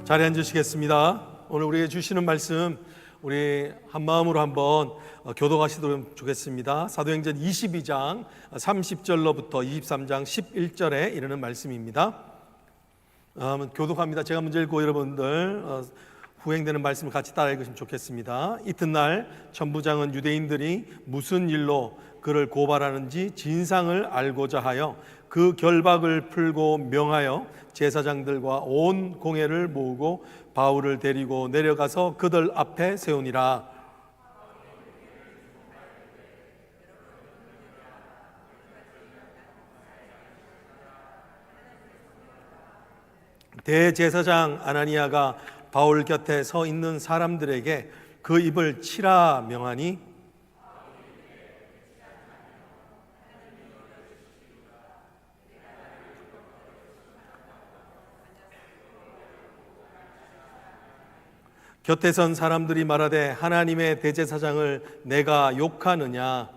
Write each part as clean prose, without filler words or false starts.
자리에 앉으시겠습니다. 오늘 우리에게 주시는 말씀 우리 한마음으로 한번 교독하시도록 좋겠습니다. 사도행전 22장 30절로부터 23장 11절에 이르는 말씀입니다. 교독합니다. 제가 먼저 읽고 여러분들 후행되는 말씀을 같이 따라 읽으시면 좋겠습니다. 이튿날 천부장은 유대인들이 무슨 일로 그를 고발하는지 진상을 알고자 하여 그 결박을 풀고 명하여 제사장들과 온 공회를 모으고 바울을 데리고 내려가서 그들 앞에 세우니라. 대제사장 아나니아가 바울 곁에 서 있는 사람들에게 그 입을 치라 명하니 곁에 선 사람들이 말하되 하나님의 대제사장을 내가 욕하느냐.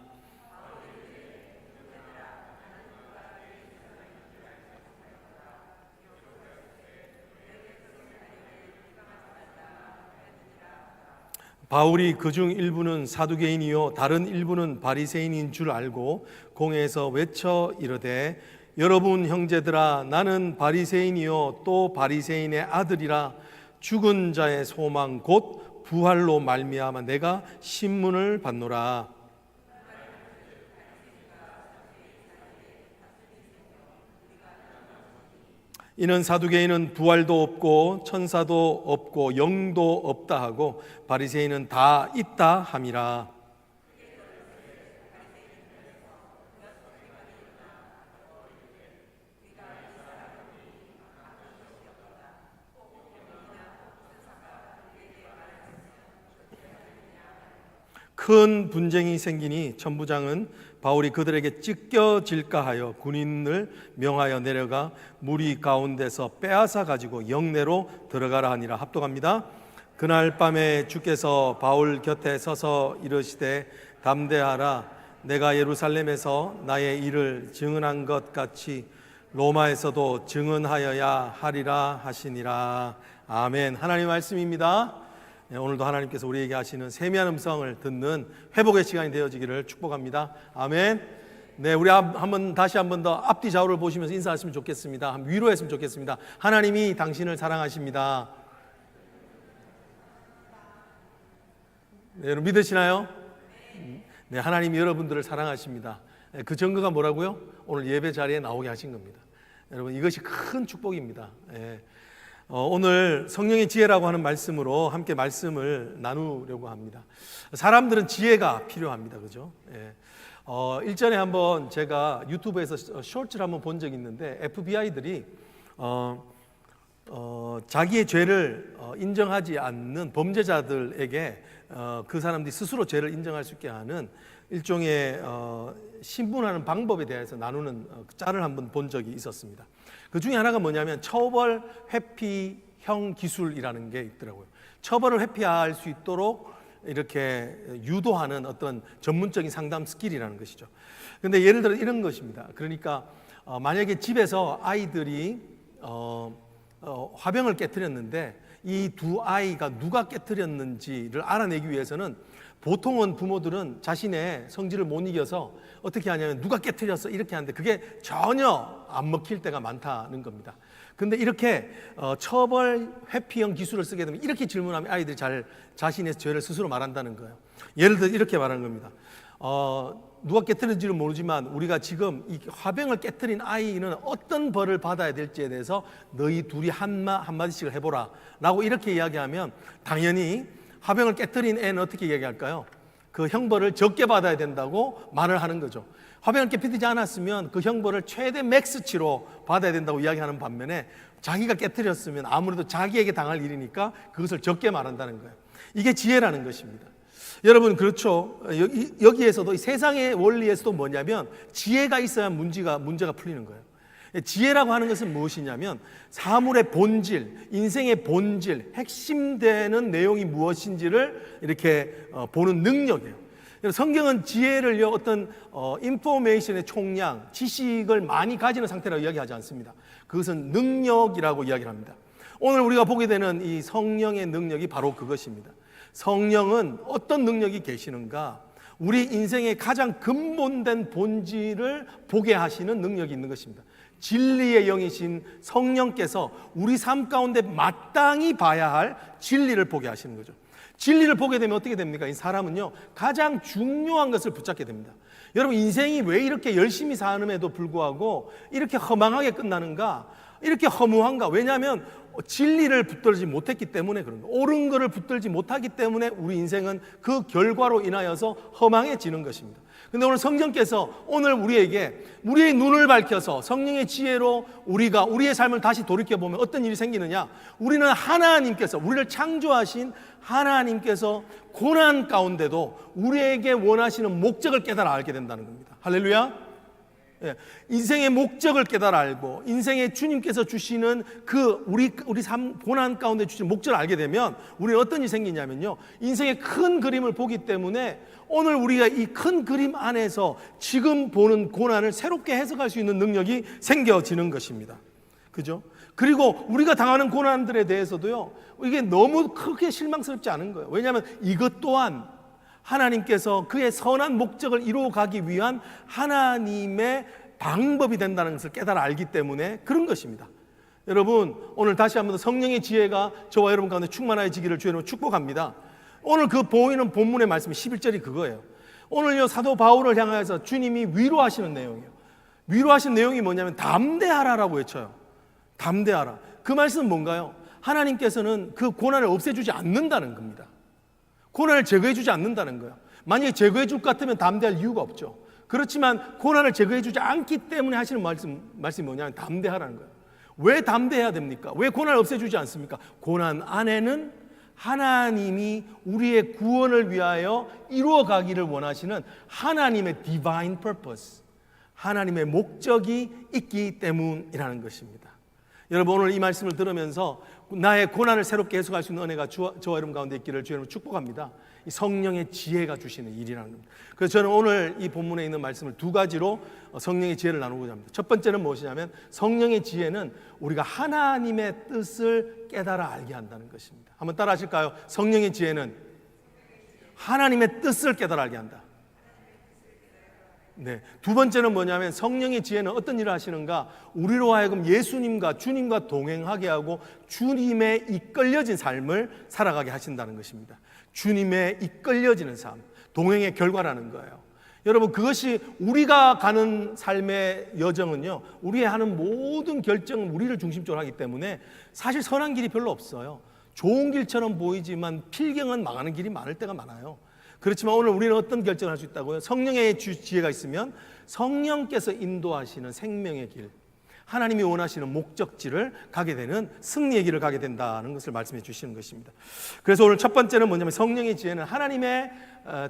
바울이 그중 일부는 사두개인이요 다른 일부는 바리새인인 줄 알고 공회에서 외쳐 이르되 여러분 형제들아 나는 바리새인이요 또 바리새인의 아들이라. 죽은 자의 소망 곧 부활로 말미암아 내가 신문을 받노라. 이는 사두개인은 부활도 없고 천사도 없고 영도 없다 하고 바리새인은 다 있다 함이라. 큰 분쟁이 생기니 천부장은 바울이 그들에게 찢겨질까 하여 군인을 명하여 내려가 무리 가운데서 빼앗아 가지고 영내로 들어가라 하니라. 합독합니다. 그날 밤에 주께서 바울 곁에 서서 이르시되 담대하라. 내가 예루살렘에서 나의 일을 증언한 것 같이 로마에서도 증언하여야 하리라 하시니라. 아멘. 하나님의 말씀입니다. 오늘도 하나님께서 우리에게 하시는 세미한 음성을 듣는 회복의 시간이 되어지기를 축복합니다. 아멘. 네, 우리 다시 한 번 더 앞뒤 좌우를 보시면서 인사하시면 좋겠습니다. 위로했으면 좋겠습니다. 하나님이 당신을 사랑하십니다. 네, 여러분 믿으시나요? 네, 하나님이 여러분들을 사랑하십니다. 그 증거가 뭐라고요? 오늘 예배 자리에 나오게 하신 겁니다. 여러분 이것이 큰 축복입니다. 네. 오늘 성령의 지혜라고 하는 말씀으로 함께 말씀을 나누려고 합니다. 사람들은 지혜가 필요합니다. 그죠? 예. 일전에 한번 제가 유튜브에서 쇼츠를 한번 본 적이 있는데 FBI들이 자기의 죄를 인정하지 않는 범죄자들에게 그 사람들이 스스로 죄를 인정할 수 있게 하는 일종의 신문하는 방법에 대해서 나누는 짤을 한번 본 적이 있었습니다. 그 중에 하나가 뭐냐면 처벌 회피형 기술이라는 게 있더라고요. 처벌을 회피할 수 있도록 이렇게 유도하는 어떤 전문적인 상담 스킬이라는 것이죠. 근데 예를 들어 이런 것입니다. 그러니까 만약에 집에서 아이들이 화병을 깨뜨렸는데 이 두 아이가 누가 깨뜨렸는지를 알아내기 위해서는 보통은 부모들은 자신의 성질을 못 이겨서 어떻게 하냐면 누가 깨뜨렸어 이렇게 하는데 그게 전혀 안 먹힐 때가 많다는 겁니다. 근데 이렇게 처벌 회피형 기술을 쓰게 되면 이렇게 질문하면 아이들이 자신의 죄를 스스로 말한다는 거예요. 예를 들어 이렇게 말하는 겁니다. 누가 깨뜨린지는 모르지만 우리가 지금 이 화병을 깨뜨린 아이는 어떤 벌을 받아야 될지에 대해서 너희 둘이 한마디씩을 해보라 라고 이렇게 이야기하면 당연히 화병을 깨뜨린 애는 어떻게 이야기할까요? 그 형벌을 적게 받아야 된다고 말을 하는 거죠. 화병을 깨뜨리지 않았으면 그 형벌을 최대 맥스치로 받아야 된다고 이야기하는 반면에 자기가 깨뜨렸으면 아무래도 자기에게 당할 일이니까 그것을 적게 말한다는 거예요. 이게 지혜라는 것입니다. 여러분 그렇죠. 여기에서도 이 세상의 원리에서도 뭐냐면 지혜가 있어야 문제가 풀리는 거예요. 지혜라고 하는 것은 무엇이냐면 사물의 본질, 인생의 본질, 핵심되는 내용이 무엇인지를 이렇게 보는 능력이에요. 성경은 지혜를요 어떤 인포메이션의 총량, 지식을 많이 가지는 상태라고 이야기하지 않습니다. 그것은 능력이라고 이야기를 합니다. 오늘 우리가 보게 되는 이 성령의 능력이 바로 그것입니다. 성령은 어떤 능력이 계시는가? 우리 인생의 가장 근본된 본질을 보게 하시는 능력이 있는 것입니다. 진리의 영이신 성령께서 우리 삶 가운데 마땅히 봐야 할 진리를 보게 하시는 거죠. 진리를 보게 되면 어떻게 됩니까? 이 사람은요, 가장 중요한 것을 붙잡게 됩니다. 여러분, 인생이 왜 이렇게 열심히 사는에도 불구하고 이렇게 허망하게 끝나는가? 이렇게 허무한가? 왜냐하면 진리를 붙들지 못했기 때문에 그런 거예요. 옳은 것을 붙들지 못하기 때문에 우리 인생은 그 결과로 인하여서 허망해지는 것입니다. 근데 오늘 성령께서 오늘 우리에게 우리의 눈을 밝혀서 성령의 지혜로 우리가 우리의 삶을 다시 돌이켜보면 어떤 일이 생기느냐? 우리는 하나님께서, 우리를 창조하신 하나님께서 고난 가운데도 우리에게 원하시는 목적을 깨달아 알게 된다는 겁니다. 할렐루야. 예, 인생의 목적을 깨달아 알고 인생의 주님께서 주시는 그 우리 삶 고난 가운데 주시는 목적을 알게 되면 우리는 어떤 일이 생기냐면요, 인생의 큰 그림을 보기 때문에 오늘 우리가 이 큰 그림 안에서 지금 보는 고난을 새롭게 해석할 수 있는 능력이 생겨지는 것입니다. 그죠? 그리고 우리가 당하는 고난들에 대해서도요, 이게 너무 크게 실망스럽지 않은 거예요. 왜냐하면 이것 또한 하나님께서 그의 선한 목적을 이루어가기 위한 하나님의 방법이 된다는 것을 깨달아 알기 때문에 그런 것입니다. 여러분, 오늘 다시 한번 성령의 지혜가 저와 여러분 가운데 충만해지기를 주의 이름으로 축복합니다. 오늘 그 보이는 본문의 말씀 11절이 그거예요. 오늘요, 사도 바울을 향해서 주님이 위로하시는 내용이에요. 위로하신 내용이 뭐냐면 담대하라라고 외쳐요. 담대하라. 그 말씀은 뭔가요? 하나님께서는 그 고난을 없애주지 않는다는 겁니다. 고난을 제거해주지 않는다는 거예요. 만약에 제거해줄 것 같으면 담대할 이유가 없죠. 그렇지만 고난을 제거해주지 않기 때문에 하시는 말씀이 뭐냐면 담대하라는 거예요. 왜 담대해야 됩니까? 왜 고난을 없애주지 않습니까? 고난 안에는 하나님이 우리의 구원을 위하여 이루어가기를 원하시는 하나님의 divine purpose, 하나님의 목적이 있기 때문이라는 것입니다. 여러분, 오늘 이 말씀을 들으면서 나의 고난을 새롭게 해석할 수 있는 은혜가 저와 여러분 가운데 있기를 주의 이름으로 축복합니다. 이 성령의 지혜가 주시는 일이라는 겁니다. 그래서 저는 오늘 이 본문에 있는 말씀을 두 가지로 성령의 지혜를 나누고자 합니다. 첫 번째는 무엇이냐면 성령의 지혜는 우리가 하나님의 뜻을 깨달아 알게 한다는 것입니다. 한번 따라 하실까요? 성령의 지혜는 하나님의 뜻을 깨달아 알게 한다. 네. 두 번째는 뭐냐면 성령의 지혜는 어떤 일을 하시는가? 우리로 하여금 예수님과 주님과 동행하게 하고 주님의 이끌려진 삶을 살아가게 하신다는 것입니다. 주님의 이끌려지는 삶, 동행의 결과라는 거예요. 여러분, 그것이 우리가 가는 삶의 여정은요, 우리의 하는 모든 결정은 우리를 중심적으로 하기 때문에 사실 선한 길이 별로 없어요. 좋은 길처럼 보이지만 필경은 망하는 길이 많을 때가 많아요. 그렇지만 오늘 우리는 어떤 결정을 할 수 있다고요? 성령의 지혜가 있으면 성령께서 인도하시는 생명의 길, 하나님이 원하시는 목적지를 가게 되는 승리의 길을 가게 된다는 것을 말씀해 주시는 것입니다. 그래서 오늘 첫 번째는 뭐냐면 성령의 지혜는 하나님의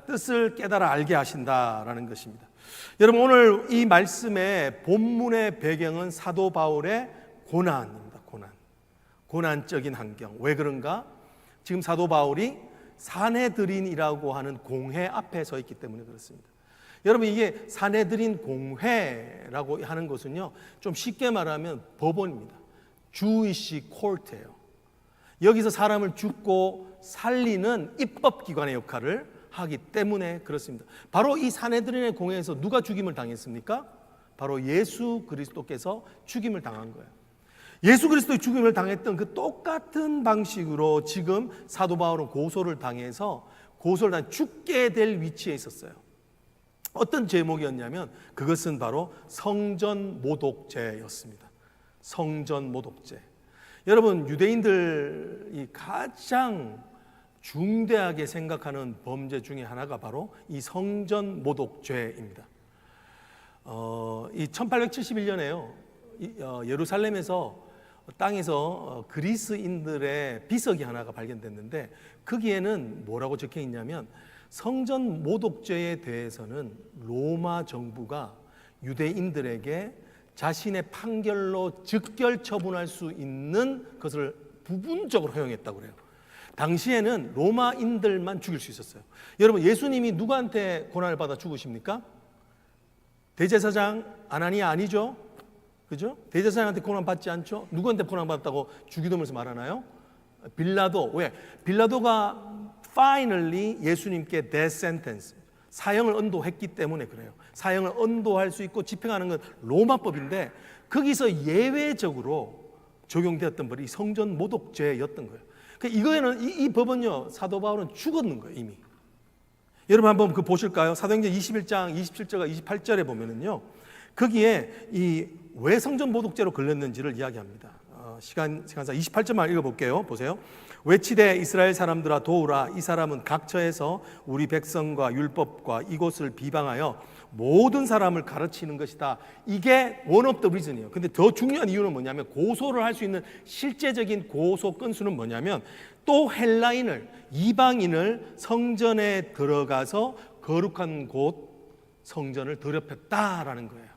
뜻을 깨달아 알게 하신다라는 것입니다. 여러분, 오늘 이 말씀의 본문의 배경은 사도 바울의 고난입니다. 고난적인 환경. 왜 그런가? 지금 사도 바울이 사내들인이라고 하는 공회 앞에 서 있기 때문에 그렇습니다. 여러분, 이게 사내들인 공회라고 하는 것은요, 좀 쉽게 말하면 법원입니다. Jewish court예요. 여기서 사람을 죽고 살리는 입법기관의 역할을 하기 때문에 그렇습니다. 바로 이 사내들인의 공회에서 누가 죽임을 당했습니까? 바로 예수 그리스도께서 죽임을 당한 거예요. 예수 그리스도의 죽임을 당했던 그 똑같은 방식으로 지금 사도 바울은 고소를 당해서 죽게 될 위치에 있었어요. 어떤 제목이었냐면 그것은 바로 성전 모독죄였습니다. 성전 모독죄. 여러분, 유대인들이 가장 중대하게 생각하는 범죄 중에 하나가 바로 이 성전 모독죄입니다. 이 1871년에요. 예루살렘에서 땅에서 그리스인들의 비석이 하나가 발견됐는데 거기에는 뭐라고 적혀 있냐면 성전 모독죄에 대해서는 로마 정부가 유대인들에게 자신의 판결로 즉결 처분할 수 있는 것을 부분적으로 허용했다고 그래요. 당시에는 로마인들만 죽일 수 있었어요. 여러분, 예수님이 누구한테 고난을 받아 죽으십니까? 대제사장 아나니아 아니죠? 그죠? 대제사장한테 고난 받지 않죠? 누구한테 고난 받았다고 주기도문에서 말하나요? 빌라도. 왜? 빌라도가 finally 예수님께 death sentence, 사형을 언도했기 때문에 그래요. 사형을 언도할 수 있고 집행하는 건 로마법인데 거기서 예외적으로 적용되었던 벌이 성전 모독죄였던 거예요. 그러니까 이거에는 이 법은요, 사도 바울은 죽었는 거예요, 이미. 여러분 한번 그 보실까요? 사도행전 21장 27절과 28절에 보면은요, 거기에 이 왜 성전 모독죄로 걸렸는지를 이야기합니다. 시간상 28절만 읽어볼게요. 보세요. 외치되 이스라엘 사람들아 도우라. 이 사람은 각처에서 우리 백성과 율법과 이곳을 비방하여 모든 사람을 가르치는 것이다. 이게 one of the reason이에요. 근데 더 중요한 이유는 뭐냐면, 고소를 할 수 있는 실제적인 고소 건수는 뭐냐면, 또 헬라인을, 이방인을 성전에 들어가서 거룩한 곳 성전을 더럽혔다라는 거예요.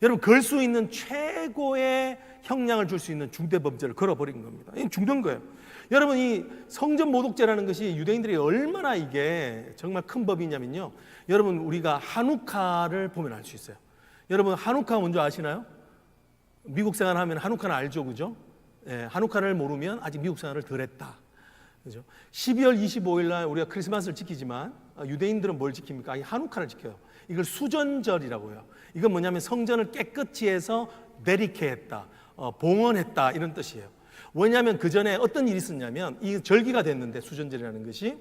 여러분, 걸 수 있는 최고의 형량을 줄 수 있는 중대범죄를 걸어버린 겁니다. 이 중대한 거예요. 여러분, 이 성전 모독죄라는 것이 유대인들이 얼마나 이게 정말 큰 법이냐면요, 여러분, 우리가 한우카를 보면 알 수 있어요. 여러분, 한우카 뭔지 아시나요? 미국 생활하면 한우카는 알죠, 그죠? 예, 한우카를 모르면 아직 미국 생활을 덜 했다, 그죠? 12월 25일 날 우리가 크리스마스를 지키지만 유대인들은 뭘 지킵니까? 이 한우카를 지켜요. 이걸 수전절이라고 해요. 이건 뭐냐면 성전을 깨끗이 해서 데리케했다, 봉헌했다, 이런 뜻이에요. 왜냐하면 그 전에 어떤 일이 있었냐면, 이 절기가 됐는데, 수전절이라는 것이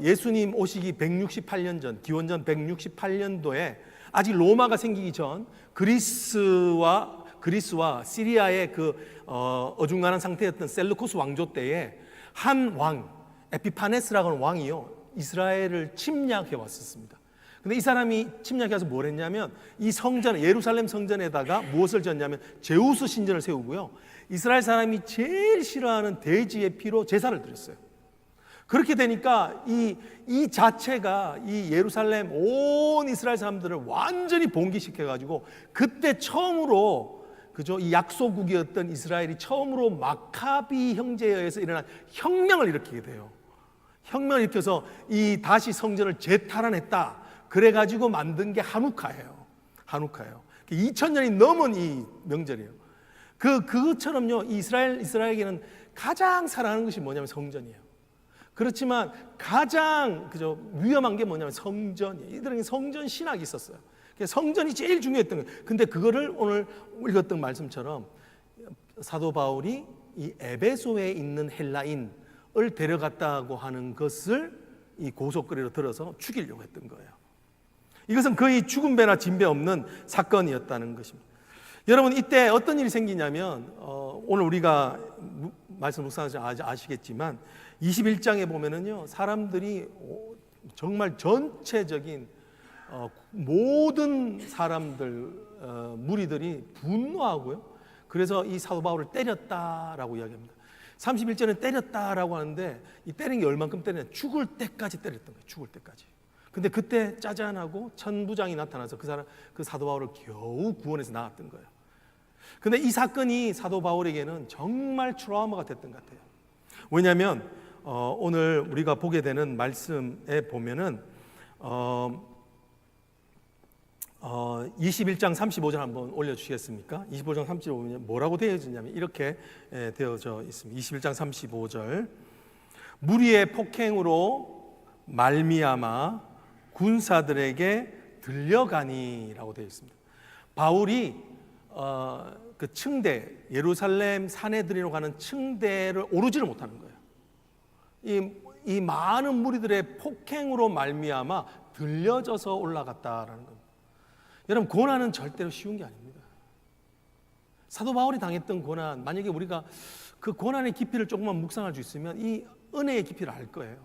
예수님 오시기 168년 전, 기원전 168년도에 아직 로마가 생기기 전 그리스와 시리아의 그 어중간한 상태였던 셀루쿠스 왕조 때에 한 왕, 에피파네스라고 하는 왕이요, 이스라엘을 침략해 왔었습니다. 근데 이 사람이 침략해서 뭘 했냐면, 이 성전, 예루살렘 성전에다가 무엇을 지었냐면 제우스 신전을 세우고요, 이스라엘 사람이 제일 싫어하는 돼지의 피로 제사를 드렸어요. 그렇게 되니까 이 자체가 이 예루살렘 온 이스라엘 사람들을 완전히 봉기시켜가지고, 그때 처음으로, 그죠, 이 약소국이었던 이스라엘이 처음으로 마카비 형제에 의해서 일어난 혁명을 일으키게 돼요. 혁명을 일으켜서 이 다시 성전을 재탈환했다. 그래가지고 만든 게 한우카예요. 2000년이 넘은 이 명절이에요. 그것처럼요, 이스라엘에게는 가장 사랑하는 것이 뭐냐면 성전이에요. 그렇지만 가장 위험한 게 뭐냐면 성전이에요. 이들에게 성전 신학이 있었어요. 성전이 제일 중요했던 거예요. 근데 그거를 오늘 읽었던 말씀처럼 사도 바울이 이 에베소에 있는 헬라인을 데려갔다고 하는 것을 이 고속거리로 들어서 죽이려고 했던 거예요. 이것은 거의 죽은 배나 진배 없는 사건이었다는 것입니다. 여러분, 이때 어떤 일이 생기냐면, 오늘 우리가 말씀 묵상하셔서 아시겠지만 21장에 보면은요, 사람들이 정말 전체적인 모든 사람들, 무리들이 분노하고요, 그래서 이 사도 바울을 때렸다라고 이야기합니다. 31절은 때렸다라고 하는데, 이 때린 게 얼만큼 때렸냐, 죽을 때까지 때렸던 거예요. 죽을 때까지. 근데 그때 짜잔하고 천부장이 나타나서 그 사도 바울을 겨우 구원해서 나왔던 거예요. 근데 이 사건이 사도 바울에게는 정말 트라우마가 됐던 것 같아요. 왜냐하면 오늘 우리가 보게 되는 말씀에 보면은 21장 35절 한번 올려주시겠습니까? 25장 35절에 뭐라고 되어지냐면 이렇게 되어져 있습니다. 21장 35절, 무리의 폭행으로 말미암아 군사들에게 들려가니라고 되어 있습니다. 바울이 그 층대, 예루살렘 사내들이로 가는 층대를 오르지를 못하는 거예요. 이 많은 무리들의 폭행으로 말미암아 들려져서 올라갔다라는 겁니다. 여러분, 고난은 절대로 쉬운 게 아닙니다. 사도 바울이 당했던 고난, 만약에 우리가 그 고난의 깊이를 조금만 묵상할 수 있으면 이 은혜의 깊이를 알 거예요.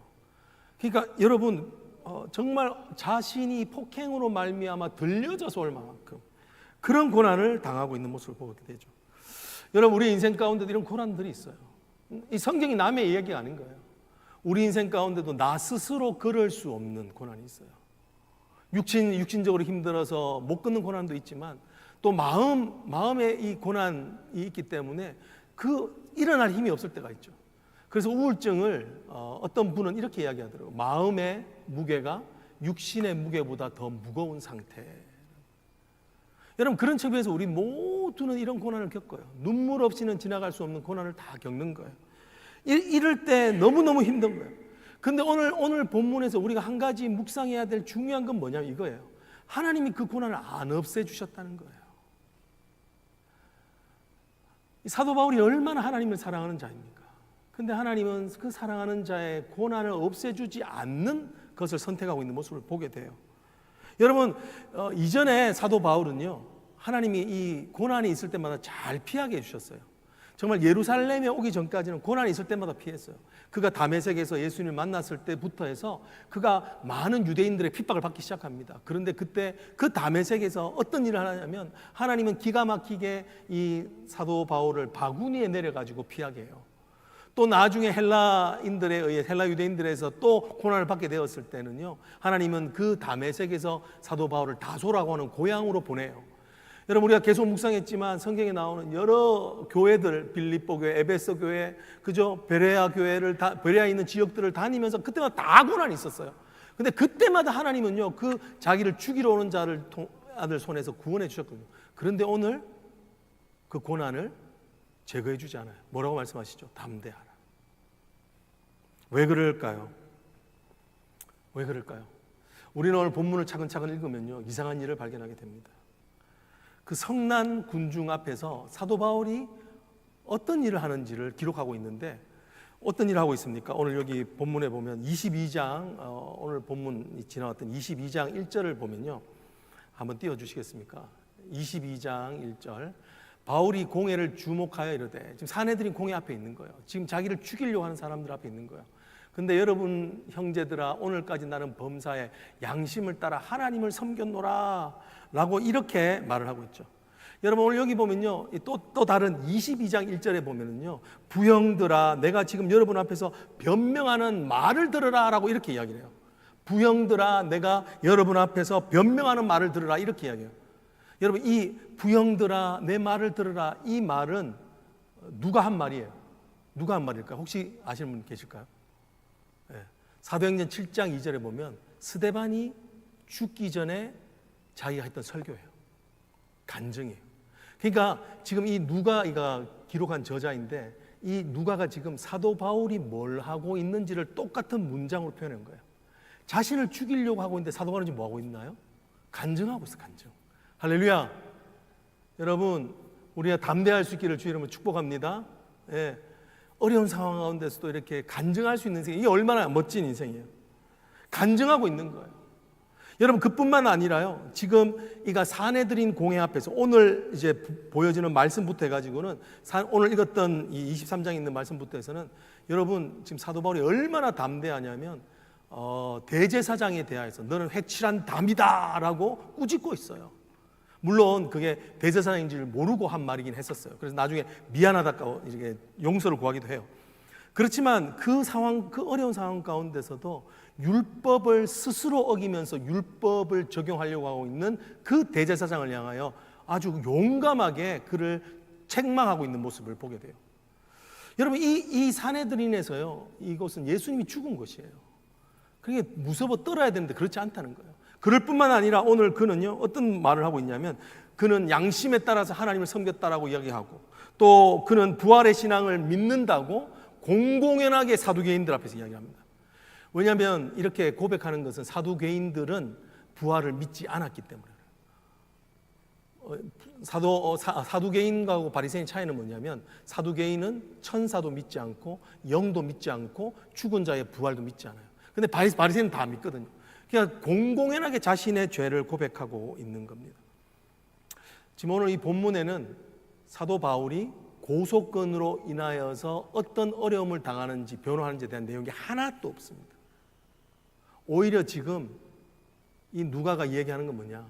그러니까 여러분, 정말 자신이 폭행으로 말미암아 들려져서 올 만큼 그런 고난을 당하고 있는 모습을 보게 되죠. 여러분, 우리 인생 가운데도 이런 고난들이 있어요. 이 성경이 남의 이야기가 아닌 거예요. 우리 인생 가운데도 나 스스로 걸을 수 없는 고난이 있어요. 육신적으로 힘들어서 못 걷는 고난도 있지만, 또 마음에 이 고난이 있기 때문에 일어날 힘이 없을 때가 있죠. 그래서 우울증을 어떤 분은 이렇게 이야기하더라고요. 마음의 무게가 육신의 무게보다 더 무거운 상태. 여러분, 그런 측면에서 우리 모두는 이런 고난을 겪어요. 눈물 없이는 지나갈 수 없는 고난을 다 겪는 거예요. 이럴 때 너무너무 힘든 거예요. 근데 오늘 본문에서 우리가 한 가지 묵상해야 될 중요한 건 뭐냐면 이거예요. 하나님이 그 고난을 안 없애주셨다는 거예요. 사도 바울이 얼마나 하나님을 사랑하는 자입니까? 근데 하나님은 그 사랑하는 자의 고난을 없애주지 않는 것을 선택하고 있는 모습을 보게 돼요. 여러분, 이전에 사도 바울은요, 하나님이 이 고난이 있을 때마다 잘 피하게 해주셨어요. 정말 예루살렘에 오기 전까지는 고난이 있을 때마다 피했어요. 그가 다메섹에서 예수님을 만났을 때부터 해서 그가 많은 유대인들의 핍박을 받기 시작합니다. 그런데 그때 그 다메섹에서 어떤 일을 하냐면 하나님은 기가 막히게 이 사도 바울을 바구니에 내려가지고 피하게 해요. 또 나중에 헬라 유대인들에서 또 고난을 받게 되었을 때는요, 하나님은 그 다메섹에서 사도 바울을 다소라고 하는 고향으로 보내요. 여러분, 우리가 계속 묵상했지만 성경에 나오는 여러 교회들, 빌립보 교회, 에베소 교회, 그죠? 베레아 교회를 베레아에 있는 지역들을 다니면서 그때마다 다 고난이 있었어요. 근데 그때마다 하나님은요, 그 자기를 죽이러 오는 자들 손에서 구원해 주셨거든요. 그런데 오늘 그 고난을 제거해 주지 않아요. 뭐라고 말씀하시죠? 담대하라. 왜 그럴까요? 왜 그럴까요? 우리는 오늘 본문을 차근차근 읽으면요, 이상한 일을 발견하게 됩니다. 그 성난 군중 앞에서 사도 바울이 어떤 일을 하는지를 기록하고 있는데, 어떤 일을 하고 있습니까? 오늘 여기 본문에 보면 22장, 오늘 본문이 지나왔던 22장 1절을 보면요, 한번 띄워주시겠습니까? 22장 1절. 바울이 공회를 주목하여 이르되, 지금 사내들이 공회 앞에 있는 거예요. 지금 자기를 죽이려고 하는 사람들 앞에 있는 거예요. 근데 여러분 형제들아, 오늘까지 나는 범사에 양심을 따라 하나님을 섬겼노라 라고 이렇게 말을 하고 있죠. 여러분, 오늘 여기 보면요, 또 다른 22장 1절에 보면은요, 부형들아, 내가 지금 여러분 앞에서 변명하는 말을 들으라 라고 이렇게 이야기를 해요. 부형들아, 내가 여러분 앞에서 변명하는 말을 들으라 이렇게 이야기해요. 여러분, 이 부형들아, 내 말을 들으라, 이 말은 누가 한 말이에요? 누가 한 말일까요? 혹시 아시는 분 계실까요? 네. 사도행전 7장 2절에 보면 스데반이 죽기 전에 자기가 했던 설교예요. 간증이에요. 그러니까 지금 이 누가가 기록한 저자인데, 이 누가가 지금 사도 바울이 뭘 하고 있는지를 똑같은 문장으로 표현한 거예요. 자신을 죽이려고 하고 있는데 사도 바울은 지금 뭐 하고 있나요? 간증하고 있어요. 간증. 할렐루야. 여러분, 우리가 담대할 수 있기를 주의 이름으로 축복합니다. 예. 어려운 상황 가운데서도 이렇게 간증할 수 있는 인생, 이게 얼마나 멋진 인생이에요. 간증하고 있는 거예요. 여러분, 그뿐만 아니라요, 지금 이가 사내들인 공회 앞에서 오늘 이제 보여지는 말씀부터 해가지고는 오늘 읽었던 이 23장에 있는 말씀부터 해서는 여러분, 지금 사도 바울이 얼마나 담대하냐면 대제사장에 대하여서 너는 회칠한 담이다 라고 꾸짖고 있어요. 물론 그게 대제사장인지를 모르고 한 말이긴 했었어요. 그래서 나중에 미안하다고 이렇게 용서를 구하기도 해요. 그렇지만 그 상황, 그 어려운 상황 가운데서도 율법을 스스로 어기면서 율법을 적용하려고 하고 있는 그 대제사장을 향하여 아주 용감하게 그를 책망하고 있는 모습을 보게 돼요. 여러분, 이 사내들인에서요, 이것은 예수님이 죽은 것이에요. 그게 무서워 떨어야 되는데 그렇지 않다는 거예요. 그럴 뿐만 아니라 오늘 그는요, 어떤 말을 하고 있냐면, 그는 양심에 따라서 하나님을 섬겼다라고 이야기하고, 또 그는 부활의 신앙을 믿는다고 공공연하게 사두개인들 앞에서 이야기합니다. 왜냐하면 이렇게 고백하는 것은 사두개인들은 부활을 믿지 않았기 때문에. 사두개인과 바리새인 차이는 뭐냐면, 사두개인은 천사도 믿지 않고 영도 믿지 않고 죽은 자의 부활도 믿지 않아요. 근데 바리새인은 다 믿거든요. 그러니까 공공연하게 자신의 죄를 고백하고 있는 겁니다. 지금 오늘 이 본문에는 사도 바울이 고소건으로 인하여서 어떤 어려움을 당하는지 변호하는지에 대한 내용이 하나도 없습니다. 오히려 지금 이 누가가 얘기하는 건 뭐냐?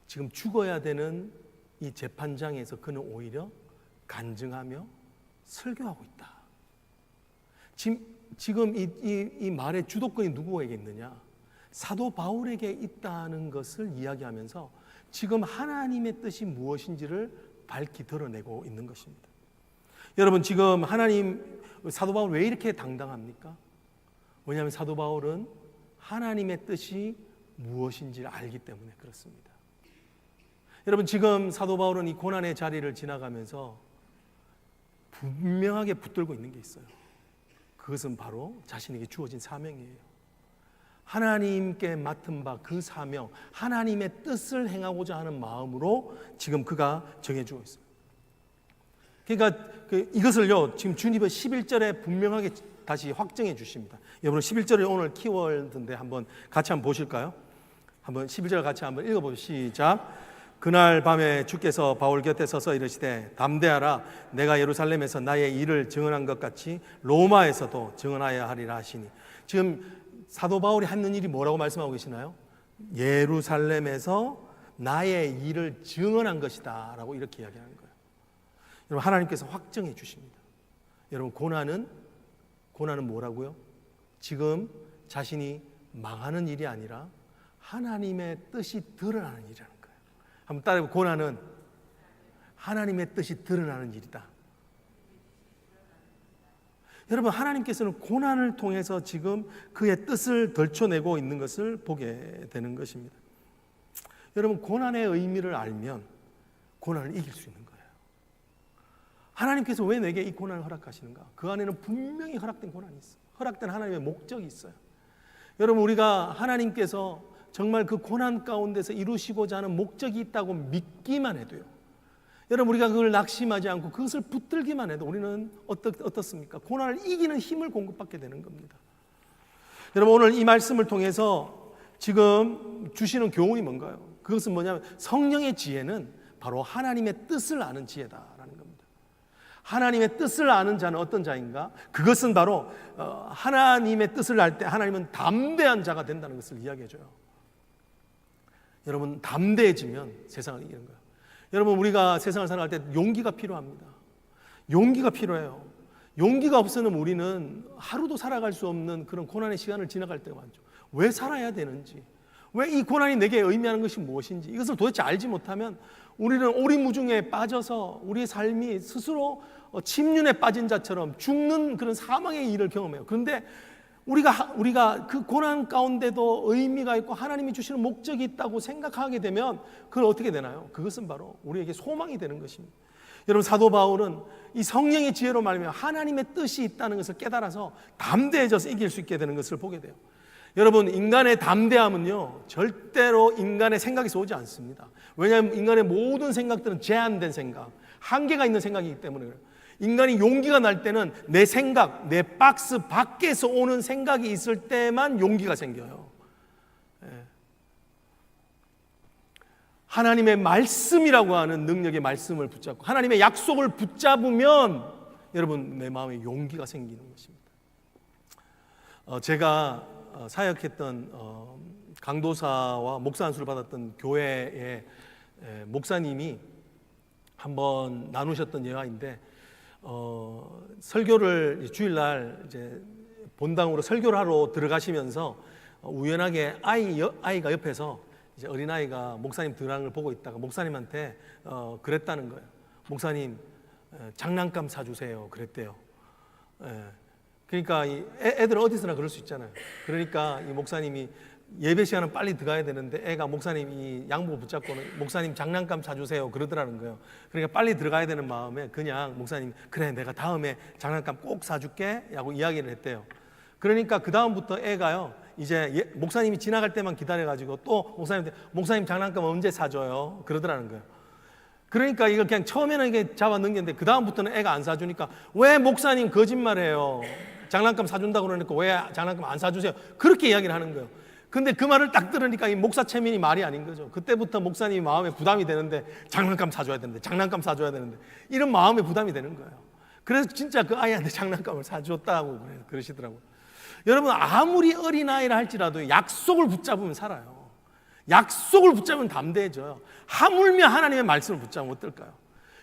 지금 죽어야 되는 이 재판장에서 그는 오히려 간증하며 설교하고 있다. 지금 이 말의 주도권이 누구에게 있느냐? 사도 바울에게 있다는 것을 이야기하면서 지금 하나님의 뜻이 무엇인지를 밝히 드러내고 있는 것입니다. 여러분, 지금 사도 바울 왜 이렇게 당당합니까? 왜냐하면 사도 바울은 하나님의 뜻이 무엇인지를 알기 때문에 그렇습니다. 여러분, 지금 사도 바울은 이 고난의 자리를 지나가면서 분명하게 붙들고 있는 게 있어요. 그것은 바로 자신에게 주어진 사명이에요. 하나님께 맡은 바 그 사명, 하나님의 뜻을 행하고자 하는 마음으로 지금 그가 정해주고 있어요. 그러니까 이것을요, 지금 주님은 11절에 분명하게 다시 확정해 주십니다. 여러분, 11절이 오늘 키워드인데 한번 같이 한번 보실까요? 한번 11절 같이 한번 읽어보시죠. 시작. 그날 밤에 주께서 바울 곁에 서서 이르시되 담대하라, 내가 예루살렘에서 나의 일을 증언한 것 같이 로마에서도 증언하여야 하리라 하시니. 지금 사도 바울이 하는 일이 뭐라고 말씀하고 계시나요? 예루살렘에서 나의 일을 증언한 것이다 라고 이렇게 이야기하는 거예요. 여러분, 하나님께서 확정해 주십니다. 여러분, 고난은 뭐라고요? 지금 자신이 망하는 일이 아니라 하나님의 뜻이 드러나는 일이라는 거예요. 한번 따라해보세요. 고난은 하나님의 뜻이 드러나는 일이다. 여러분, 하나님께서는 고난을 통해서 지금 그의 뜻을 덜쳐내고 있는 것을 보게 되는 것입니다. 여러분, 고난의 의미를 알면 고난을 이길 수 있는 거예요. 하나님께서 왜 내게 이 고난을 허락하시는가? 그 안에는 분명히 허락된 고난이 있어요. 허락된 하나님의 목적이 있어요. 여러분, 우리가 하나님께서 정말 그 고난 가운데서 이루시고자 하는 목적이 있다고 믿기만 해도요, 여러분, 우리가 그걸 낙심하지 않고 그것을 붙들기만 해도 우리는 어떻습니까? 고난을 이기는 힘을 공급받게 되는 겁니다. 여러분, 오늘 이 말씀을 통해서 지금 주시는 교훈이 뭔가요? 그것은 뭐냐면 성령의 지혜는 바로 하나님의 뜻을 아는 지혜다라는 겁니다. 하나님의 뜻을 아는 자는 어떤 자인가? 그것은 바로 하나님의 뜻을 알 때 하나님은 담대한 자가 된다는 것을 이야기해줘요. 여러분, 담대해지면 세상을 이기는 거예요. 여러분, 우리가 세상을 살아갈 때 용기가 필요합니다. 용기가 필요해요. 용기가 없으면 우리는 하루도 살아갈 수 없는 그런 고난의 시간을 지나갈 때가 많죠. 왜 살아야 되는지, 왜 이 고난이 내게 의미하는 것이 무엇인지 이것을 도대체 알지 못하면 우리는 오리무중에 빠져서 우리의 삶이 스스로 침륜에 빠진 자처럼 죽는 그런 사망의 일을 경험해요. 그런데 우리가 그 고난 가운데도 의미가 있고 하나님이 주시는 목적이 있다고 생각하게 되면 그건 어떻게 되나요? 그것은 바로 우리에게 소망이 되는 것입니다. 여러분, 사도 바울은 이 성령의 지혜로 말하면 하나님의 뜻이 있다는 것을 깨달아서 담대해져서 이길 수 있게 되는 것을 보게 돼요. 여러분, 인간의 담대함은요, 절대로 인간의 생각에서 오지 않습니다. 왜냐하면 인간의 모든 생각들은 제한된 생각, 한계가 있는 생각이기 때문에 그래요. 인간이 용기가 날 때는 내 생각, 내 박스 밖에서 오는 생각이 있을 때만 용기가 생겨요. 하나님의 말씀이라고 하는 능력의 말씀을 붙잡고 하나님의 약속을 붙잡으면 여러분, 내 마음에 용기가 생기는 것입니다. 제가 사역했던 강도사와 목사 안수를 받았던 교회의 목사님이 한번 나누셨던 예화인데, 설교를 주일날 이제 본당으로 설교를 하러 들어가시면서 우연하게 아이가 옆에서 이제 어린아이가 목사님 등랑을 보고 있다가 목사님한테 그랬다는 거예요. 목사님, 장난감 사주세요. 그랬대요. 그러니까 애들은 어디서나 그럴 수 있잖아요. 그러니까 이 목사님이 예배 시간은 빨리 들어가야 되는데 애가 목사님이 양복 붙잡고는 목사님 장난감 사주세요 그러더라는 거예요. 그러니까 빨리 들어가야 되는 마음에 그냥 목사님, 그래 내가 다음에 장난감 꼭 사줄게 라고 이야기를 했대요. 그러니까 그 다음부터 애가요, 이제 목사님이 지나갈 때만 기다려가지고 또 목사님한테 목사님 장난감 언제 사줘요 그러더라는 거예요. 그러니까 이걸 그냥 처음에는 이게 잡아 넘겼는데 그 다음부터는 애가 안 사주니까 왜 목사님 거짓말해요, 장난감 사준다고 그러니까 왜 장난감 안 사주세요, 그렇게 이야기를 하는 거예요. 근데 그 말을 딱 들으니까 이 목사 체면이 말이 아닌 거죠. 그때부터 목사님이 마음에 부담이 되는데 장난감 사줘야 되는데, 장난감 사줘야 되는데, 이런 마음에 부담이 되는 거예요. 그래서 진짜 그 아이한테 장난감을 사줬다고 그러시더라고요. 여러분, 아무리 어린아이라 할지라도 약속을 붙잡으면 살아요. 약속을 붙잡으면 담대해져요. 하물며 하나님의 말씀을 붙잡으면 어떨까요?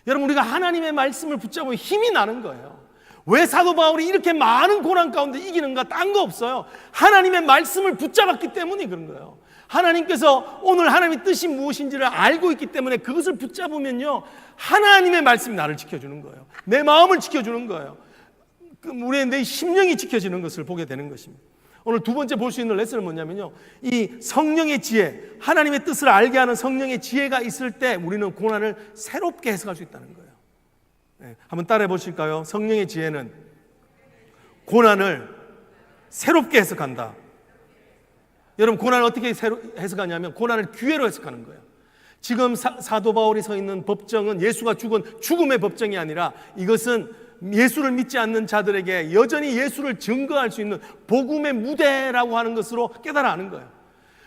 여러분, 우리가 하나님의 말씀을 붙잡으면 힘이 나는 거예요. 왜 사도 바울이 이렇게 많은 고난 가운데 이기는가? 딴 거 없어요. 하나님의 말씀을 붙잡았기 때문이 그런 거예요. 하나님께서 오늘 하나님의 뜻이 무엇인지를 알고 있기 때문에 그것을 붙잡으면요, 하나님의 말씀이 나를 지켜주는 거예요. 내 마음을 지켜주는 거예요. 내 심령이 지켜지는 것을 보게 되는 것입니다. 오늘 두 번째 볼 수 있는 레슨은 뭐냐면요, 이 성령의 지혜, 하나님의 뜻을 알게 하는 성령의 지혜가 있을 때 우리는 고난을 새롭게 해석할 수 있다는 거예요. 네, 한번 따라해 보실까요? 성령의 지혜는 고난을 새롭게 해석한다. 여러분, 고난을 어떻게 해석하냐면 고난을 기회로 해석하는 거예요. 지금 사도 바울이 서 있는 법정은 예수가 죽은 죽음의 법정이 아니라 이것은 예수를 믿지 않는 자들에게 여전히 예수를 증거할 수 있는 복음의 무대라고 하는 것으로 깨달아 아는 거예요.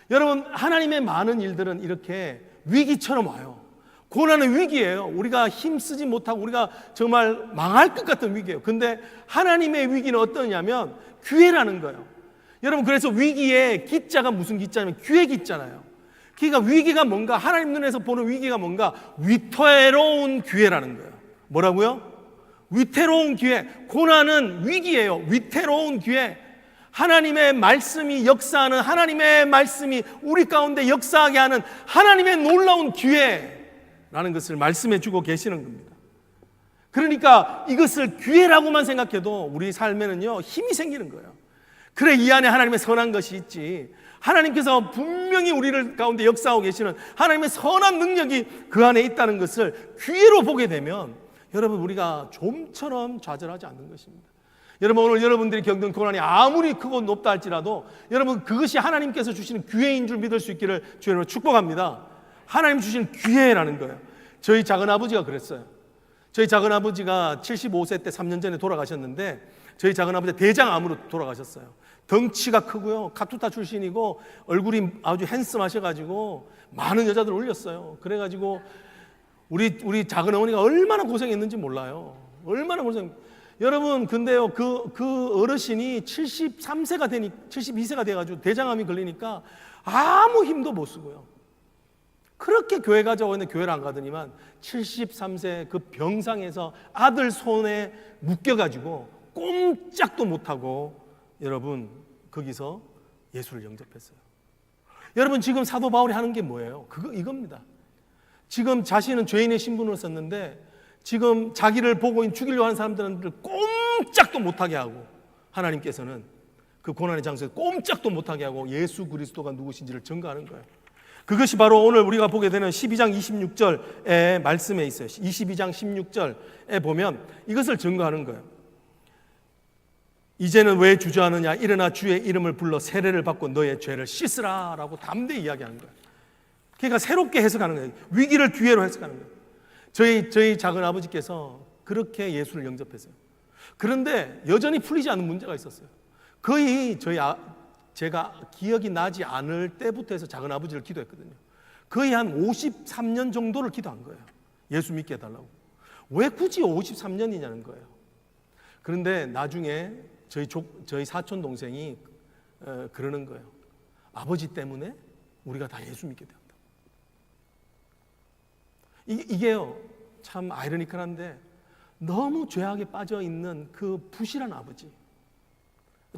여러분, 하나님의 많은 일들은 이렇게 위기처럼 와요. 고난은 위기예요. 우리가 힘쓰지 못하고 우리가 정말 망할 것 같은 위기예요. 근데 하나님의 위기는 어떠냐면 기회라는 거예요. 여러분, 그래서 위기의 기자가 무슨 기자냐면 기회 기자잖아요. 그러니까 위기가 뭔가, 하나님 눈에서 보는 위기가 뭔가 위태로운 기회라는 거예요. 뭐라고요? 위태로운 기회. 고난은 위기예요. 위태로운 기회. 하나님의 말씀이 역사하는, 하나님의 말씀이 우리 가운데 역사하게 하는 하나님의 놀라운 기회라는 것을 말씀해 주고 계시는 겁니다. 그러니까 이것을 기회라고만 생각해도 우리 삶에는요, 힘이 생기는 거예요. 그래, 이 안에 하나님의 선한 것이 있지. 하나님께서 분명히 우리를 가운데 역사하고 계시는 하나님의 선한 능력이 그 안에 있다는 것을 기회로 보게 되면 여러분, 우리가 좀처럼 좌절하지 않는 것입니다. 여러분, 오늘 여러분들이 겪는 고난이 아무리 크고 높다 할지라도 여러분, 그것이 하나님께서 주시는 기회인 줄 믿을 수 있기를 주님으로 축복합니다. 하나님 주시는 기회라는 거예요. 저희 작은아버지가 그랬어요. 저희 작은아버지가 75세 때 3년 전에 돌아가셨는데 저희 작은아버지가 대장암으로 돌아가셨어요. 덩치가 크고요, 카투타 출신이고 얼굴이 아주 핸섬하셔가지고 많은 여자들 올렸어요. 그래가지고 우리 작은 어머니가 얼마나 고생했는지 몰라요. 얼마나 고생. 여러분, 근데요, 그 어르신이 72세가 돼가지고 대장암이 걸리니까 아무 힘도 못 쓰고요. 그렇게 교회 가자고 했는데 교회를 안 가더니만 73세 그 병상에서 아들 손에 묶여가지고 꼼짝도 못하고 여러분, 거기서 예수를 영접했어요. 여러분, 지금 사도 바울이 하는 게 뭐예요? 이겁니다. 지금 자신은 죄인의 신분을 썼는데 지금 자기를 보고 죽이려고 하는 사람들을 꼼짝도 못하게 하고 하나님께서는 그 고난의 장소에 꼼짝도 못하게 하고 예수 그리스도가 누구신지를 증거하는 거예요. 그것이 바로 오늘 우리가 보게 되는 12장 26절의 말씀에 있어요. 22장 16절에 보면 이것을 증거하는 거예요. 이제는 왜 주저하느냐, 일어나 주의 이름을 불러 세례를 받고 너의 죄를 씻으라 라고 담대히 이야기하는 거예요. 그러니까 새롭게 해석하는 거예요. 위기를 기회로 해석하는 거예요. 저희 작은 아버지께서 그렇게 예수를 영접했어요. 그런데 여전히 풀리지 않는 문제가 있었어요. 거의 제가 기억이 나지 않을 때부터 해서 작은 아버지를 기도했거든요. 거의 한 53년 정도를 기도한 거예요. 예수 믿게 해달라고. 왜 굳이 53년이냐는 거예요. 그런데 나중에 저희 사촌 동생이 그러는 거예요. 아버지 때문에 우리가 다 예수 믿게 되었다. 이게요, 참 아이러니컬한데 너무 죄악에 빠져 있는 그 부실한 아버지,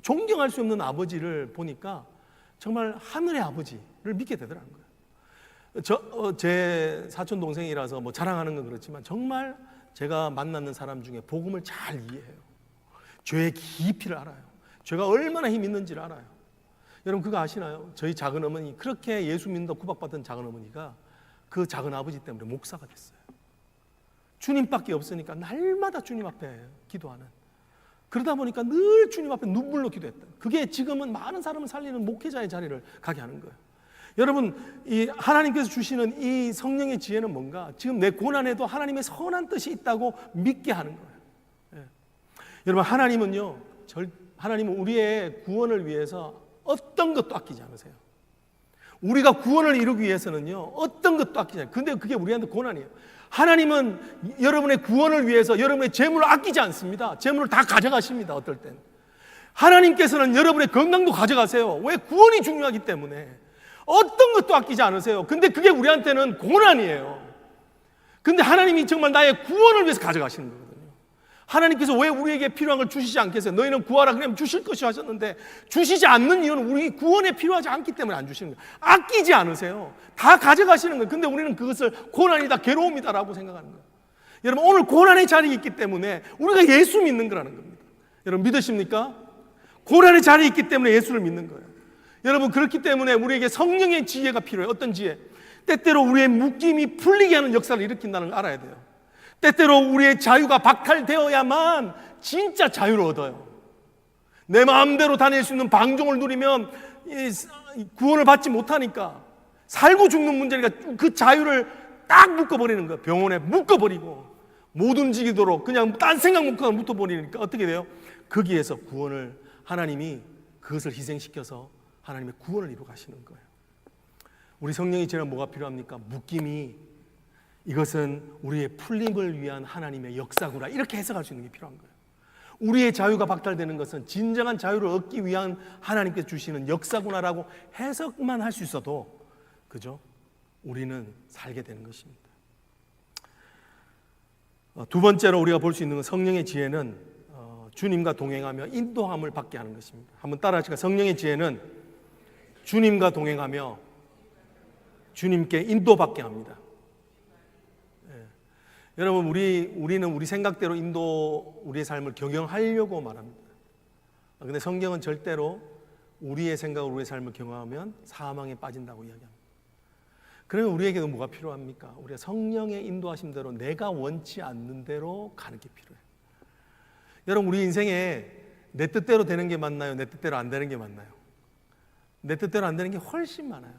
존경할 수 없는 아버지를 보니까 정말 하늘의 아버지를 믿게 되더라는 거예요. 제 사촌 동생이라서 뭐 자랑하는 건 그렇지만 정말 제가 만나는 사람 중에 복음을 잘 이해해요. 죄의 깊이를 알아요. 죄가 얼마나 힘이 있는지를 알아요. 여러분, 그거 아시나요? 저희 작은 어머니, 그렇게 예수 믿는다고 구박받던 작은 어머니가 그 작은 아버지 때문에 목사가 됐어요. 주님밖에 없으니까 날마다 주님 앞에 기도하는, 그러다 보니까 늘 주님 앞에 눈물로 기도했다. 그게 지금은 많은 사람을 살리는 목회자의 자리를 가게 하는 거예요. 여러분, 이 하나님께서 주시는 이 성령의 지혜는 뭔가, 지금 내 고난에도 하나님의 선한 뜻이 있다고 믿게 하는 거예요. 예. 여러분, 하나님은 우리의 구원을 위해서 어떤 것도 아끼지 않으세요. 우리가 구원을 이루기 위해서는요, 어떤 것도 아끼지 않아요. 근데 그게 우리한테 고난이에요. 하나님은 여러분의 구원을 위해서 여러분의 재물을 아끼지 않습니다. 재물을 다 가져가십니다. 어떨 땐. 하나님께서는 여러분의 건강도 가져가세요. 왜? 구원이 중요하기 때문에. 어떤 것도 아끼지 않으세요. 근데 그게 우리한테는 고난이에요. 근데 하나님이 정말 나의 구원을 위해서 가져가시는 거거든요. 하나님께서 왜 우리에게 필요한 걸 주시지 않겠어요? 너희는 구하라 그러면 주실 것이 하셨는데 주시지 않는 이유는 우리 구원에 필요하지 않기 때문에 안 주시는 거예요. 아끼지 않으세요. 다 가져가시는 거예요. 근데 우리는 그것을 고난이다, 괴로움이다라고 생각하는 거예요. 여러분, 오늘 고난의 자리에 있기 때문에 우리가 예수 믿는 거라는 겁니다. 여러분, 믿으십니까? 고난의 자리에 있기 때문에 예수를 믿는 거예요. 여러분, 그렇기 때문에 우리에게 성령의 지혜가 필요해요. 어떤 지혜? 때때로 우리의 묶임이 풀리게 하는 역사를 일으킨다는 걸 알아야 돼요. 때때로 우리의 자유가 박탈되어야만 진짜 자유를 얻어요. 내 마음대로 다닐 수 있는 방종을 누리면 구원을 받지 못하니까, 살고 죽는 문제니까 그 자유를 딱 묶어버리는 거예요. 병원에 묶어버리고 못 움직이도록 그냥 딴 생각 못 묶어버리니까 어떻게 돼요? 거기에서 구원을, 하나님이 그것을 희생시켜서 하나님의 구원을 이루어 가시는 거예요. 우리 성령의 지혜는 뭐가 필요합니까? 묶임이, 이것은 우리의 풀림을 위한 하나님의 역사구나, 이렇게 해석할 수 있는 게 필요한 거예요. 우리의 자유가 박탈되는 것은 진정한 자유를 얻기 위한 하나님께서 주시는 역사구나라고 해석만 할 수 있어도, 그죠? 우리는 살게 되는 것입니다. 두 번째로 우리가 볼 수 있는 건, 성령의 지혜는 주님과 동행하며 인도함을 받게 하는 것입니다. 한번 따라 하시죠. 성령의 지혜는 주님과 동행하며 주님께 인도받게 합니다. 여러분, 우리는 우리 생각대로 우리의 삶을 경영하려고 말합니다. 그런데 성경은 절대로 우리의 생각으로 우리의 삶을 경영하면 사망에 빠진다고 이야기합니다. 그러면 우리에게도 뭐가 필요합니까? 우리가 성령의 인도하심대로, 내가 원치 않는 대로 가는 게 필요해요. 여러분, 우리 인생에 내 뜻대로 되는 게 맞나요? 내 뜻대로 안 되는 게 맞나요? 내 뜻대로 안 되는 게 훨씬 많아요.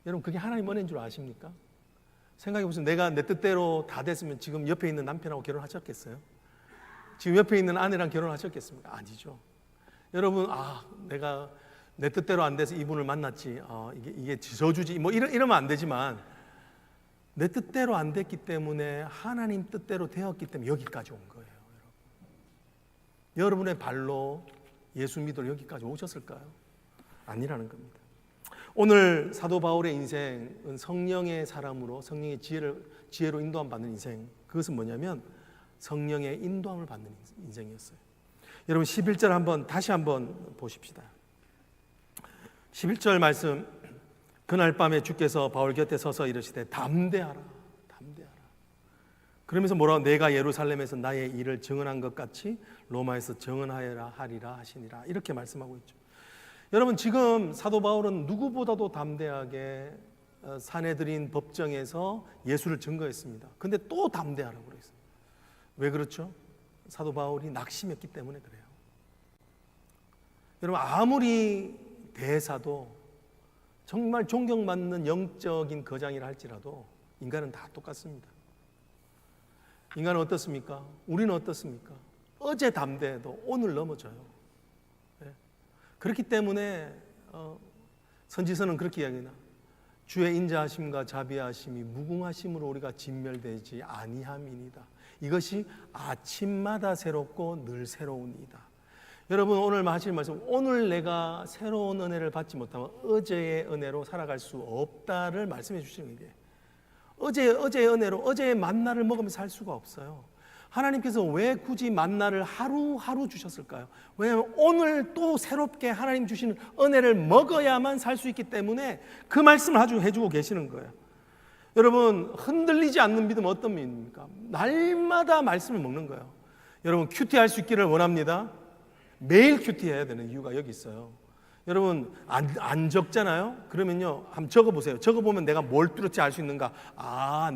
여러분, 그게 하나님 은혜인 줄 아십니까? 생각해보세요. 내가 내 뜻대로 다 됐으면 지금 옆에 있는 남편하고 결혼하셨겠어요? 지금 옆에 있는 아내랑 결혼하셨겠습니까? 아니죠. 여러분, 내가 내 뜻대로 안 돼서 이분을 만났지, 이게 저주지, 뭐 이러면 안 되지만, 내 뜻대로 안 됐기 때문에 하나님 뜻대로 되었기 때문에 여기까지 온 거예요. 여러분의 발로 예수 믿으러 여기까지 오셨을까요? 아니라는 겁니다. 오늘 사도 바울의 인생은 성령의 사람으로, 성령의 지혜로 인도함 받는 인생. 그것은 뭐냐면 성령의 인도함을 받는 인생이었어요. 여러분, 11절 다시 한번 보십시다. 11절 말씀, 그날 밤에 주께서 바울 곁에 서서 이르시되 담대하라. 그러면서 뭐라고? 내가 예루살렘에서 나의 일을 증언한 것 같이 로마에서 증언하여라 하리라 하시니라, 이렇게 말씀하고 있죠. 여러분, 지금 사도 바울은 누구보다도 담대하게 사내들인 법정에서 예수를 증거했습니다. 근데 또 담대하라고 그랬어요. 왜 그렇죠? 사도 바울이 낙심했기 때문에 그래요. 여러분, 아무리 대사도, 정말 존경받는 영적인 거장이라 할지라도 인간은 다 똑같습니다. 인간은 어떻습니까? 우리는 어떻습니까? 어제 담대해도 오늘 넘어져요. 그렇기 때문에 선지서는 그렇게 이야기합니다. 주의 인자하심과 자비하심이 무궁하심으로 우리가 진멸되지 아니함이니이다. 이것이 아침마다 새롭고 늘 새로우니이다. 여러분, 오늘 하실 말씀, 오늘 내가 새로운 은혜를 받지 못하면 어제의 은혜로 살아갈 수 없다를 말씀해 주시는 거예요. 어제의 은혜로 어제의 만나를 먹으면서 살 수가 없어요. 하나님께서 왜 굳이 만나를 하루하루 주셨을까요? 왜냐하면 오늘 또 새롭게 하나님 주시는 은혜를 먹어야만 살 수 있기 때문에 그 말씀을 아주 해주고 계시는 거예요. 여러분, 흔들리지 않는 믿음 어떤 믿음입니까? 날마다 말씀을 먹는 거예요. 여러분, 큐티할 수 있기를 원합니다. 매일 큐티해야 되는 이유가 여기 있어요. 여러분, 안 적잖아요? 그러면요, 한번 적어보세요. 적어보면 내가 뭘 뚫었지 알 수 있는가?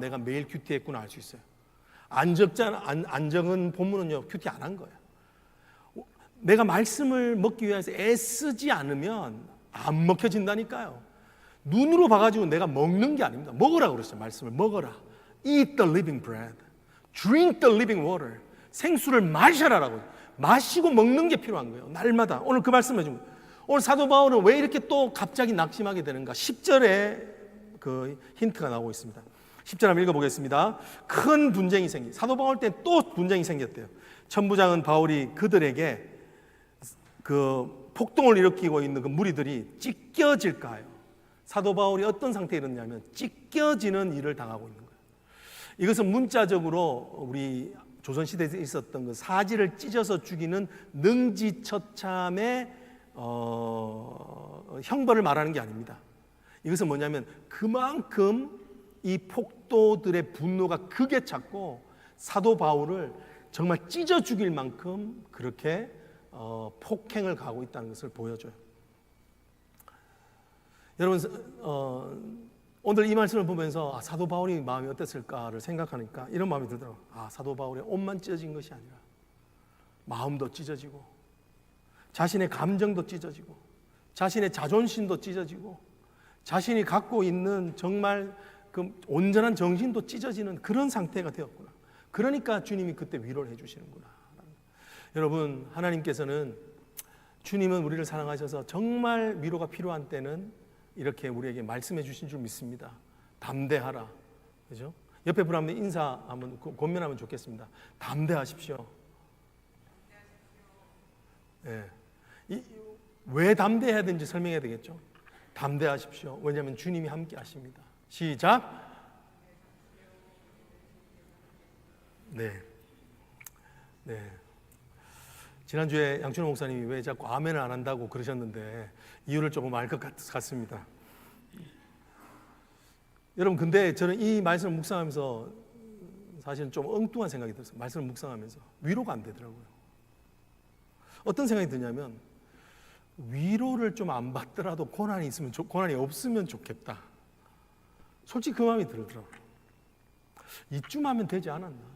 내가 매일 큐티했구나 알 수 있어요. 안 적은 본문은요, 큐티 안 한 거예요. 내가 말씀을 먹기 위해서 애쓰지 않으면 안 먹혀진다니까요. 눈으로 봐가지고 내가 먹는 게 아닙니다. 먹으라고 그랬어요. 말씀을 먹어라. Eat the living bread. Drink the living water. 생수를 마셔라라고. 마시고 먹는 게 필요한 거예요. 날마다. 오늘 그 말씀 해준 거예요. 오늘 사도 바울은 왜 이렇게 또 갑자기 낙심하게 되는가? 10절에 그 힌트가 나오고 있습니다. 10절 한번 읽어보겠습니다. 큰 분쟁이 사도 바울 때 또 분쟁이 생겼대요. 천부장은 바울이 그들에게 그 폭동을 일으키고 있는 그 무리들이 찢겨질까 하여, 사도 바울이 어떤 상태에 있느냐면 찢겨지는 일을 당하고 있는 거예요. 이것은 문자적으로 우리 조선시대에 있었던 그 사지를 찢어서 죽이는 능지처참의 형벌을 말하는 게 아닙니다. 이것은 뭐냐면 그만큼 이 폭도들의 분노가 극에 찼고 사도 바울을 정말 찢어 죽일 만큼 그렇게 폭행을 가하고 있다는 것을 보여줘요. 여러분, 오늘 이 말씀을 보면서 사도 바울이 마음이 어땠을까를 생각하니까 이런 마음이 들더라고요. 사도 바울의 옷만 찢어진 것이 아니라 마음도 찢어지고 자신의 감정도 찢어지고 자신의 자존심도 찢어지고 자신이 갖고 있는 정말 그 온전한 정신도 찢어지는 그런 상태가 되었구나. 그러니까 주님이 그때 위로를 해주시는구나. 여러분, 하나님께서는, 주님은 우리를 사랑하셔서 정말 위로가 필요한 때는 이렇게 우리에게 말씀해 주신 줄 믿습니다. 담대하라. 그죠? 옆에 분한테 인사 한번 권면하면 좋겠습니다. 담대하십시오. 네. 왜 담대해야 되는지 설명해야 되겠죠? 담대하십시오. 왜냐하면 주님이 함께 하십니다. 시작. 네. 지난주에 양춘호 목사님이 왜 자꾸 아멘을 안 한다고 그러셨는데 이유를 조금 알 것 같습니다. 여러분, 근데 저는 이 말씀을 묵상하면서 사실은 좀 엉뚱한 생각이 들었어요. 말씀을 묵상하면서 위로가 안 되더라고요. 어떤 생각이 드냐면, 위로를 좀 안 받더라도 고난이 없으면 좋겠다. 솔직히 그 마음이 들더라고요. 이쯤 하면 되지 않았나.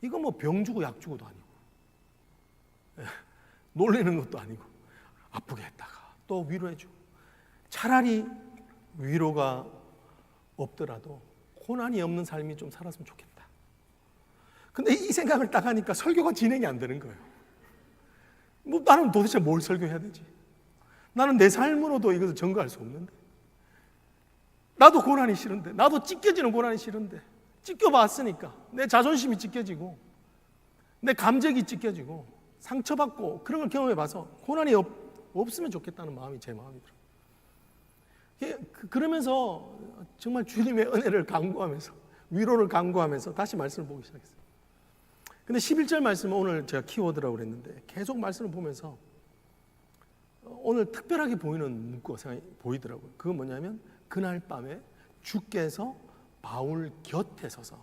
이거 뭐 병 주고 약 주고도 아니고 놀리는 것도 아니고 아프게 했다가 또 위로해주고, 차라리 위로가 없더라도 고난이 없는 삶이 좀 살았으면 좋겠다. 근데 이 생각을 딱 하니까 설교가 진행이 안 되는 거예요. 나는 도대체 뭘 설교해야 되지? 나는 내 삶으로도 이것을 증거할 수 없는데, 나도 고난이 싫은데, 나도 찢겨지는 고난이 싫은데, 찢겨봤으니까 내 자존심이 찢겨지고 내 감정이 찢겨지고 상처받고 그런 걸 경험해봐서 고난이 없으면 좋겠다는 마음이 제 마음이더라고요. 그러면서 정말 주님의 은혜를 간구하면서, 위로를 간구하면서 다시 말씀을 보기 시작했어요. 근데 11절 말씀은 오늘 제가 키워드라고 그랬는데, 계속 말씀을 보면서 오늘 특별하게 보이는 문구가 보이더라고요. 그건 뭐냐면, 그날 밤에 주께서 바울 곁에 서서.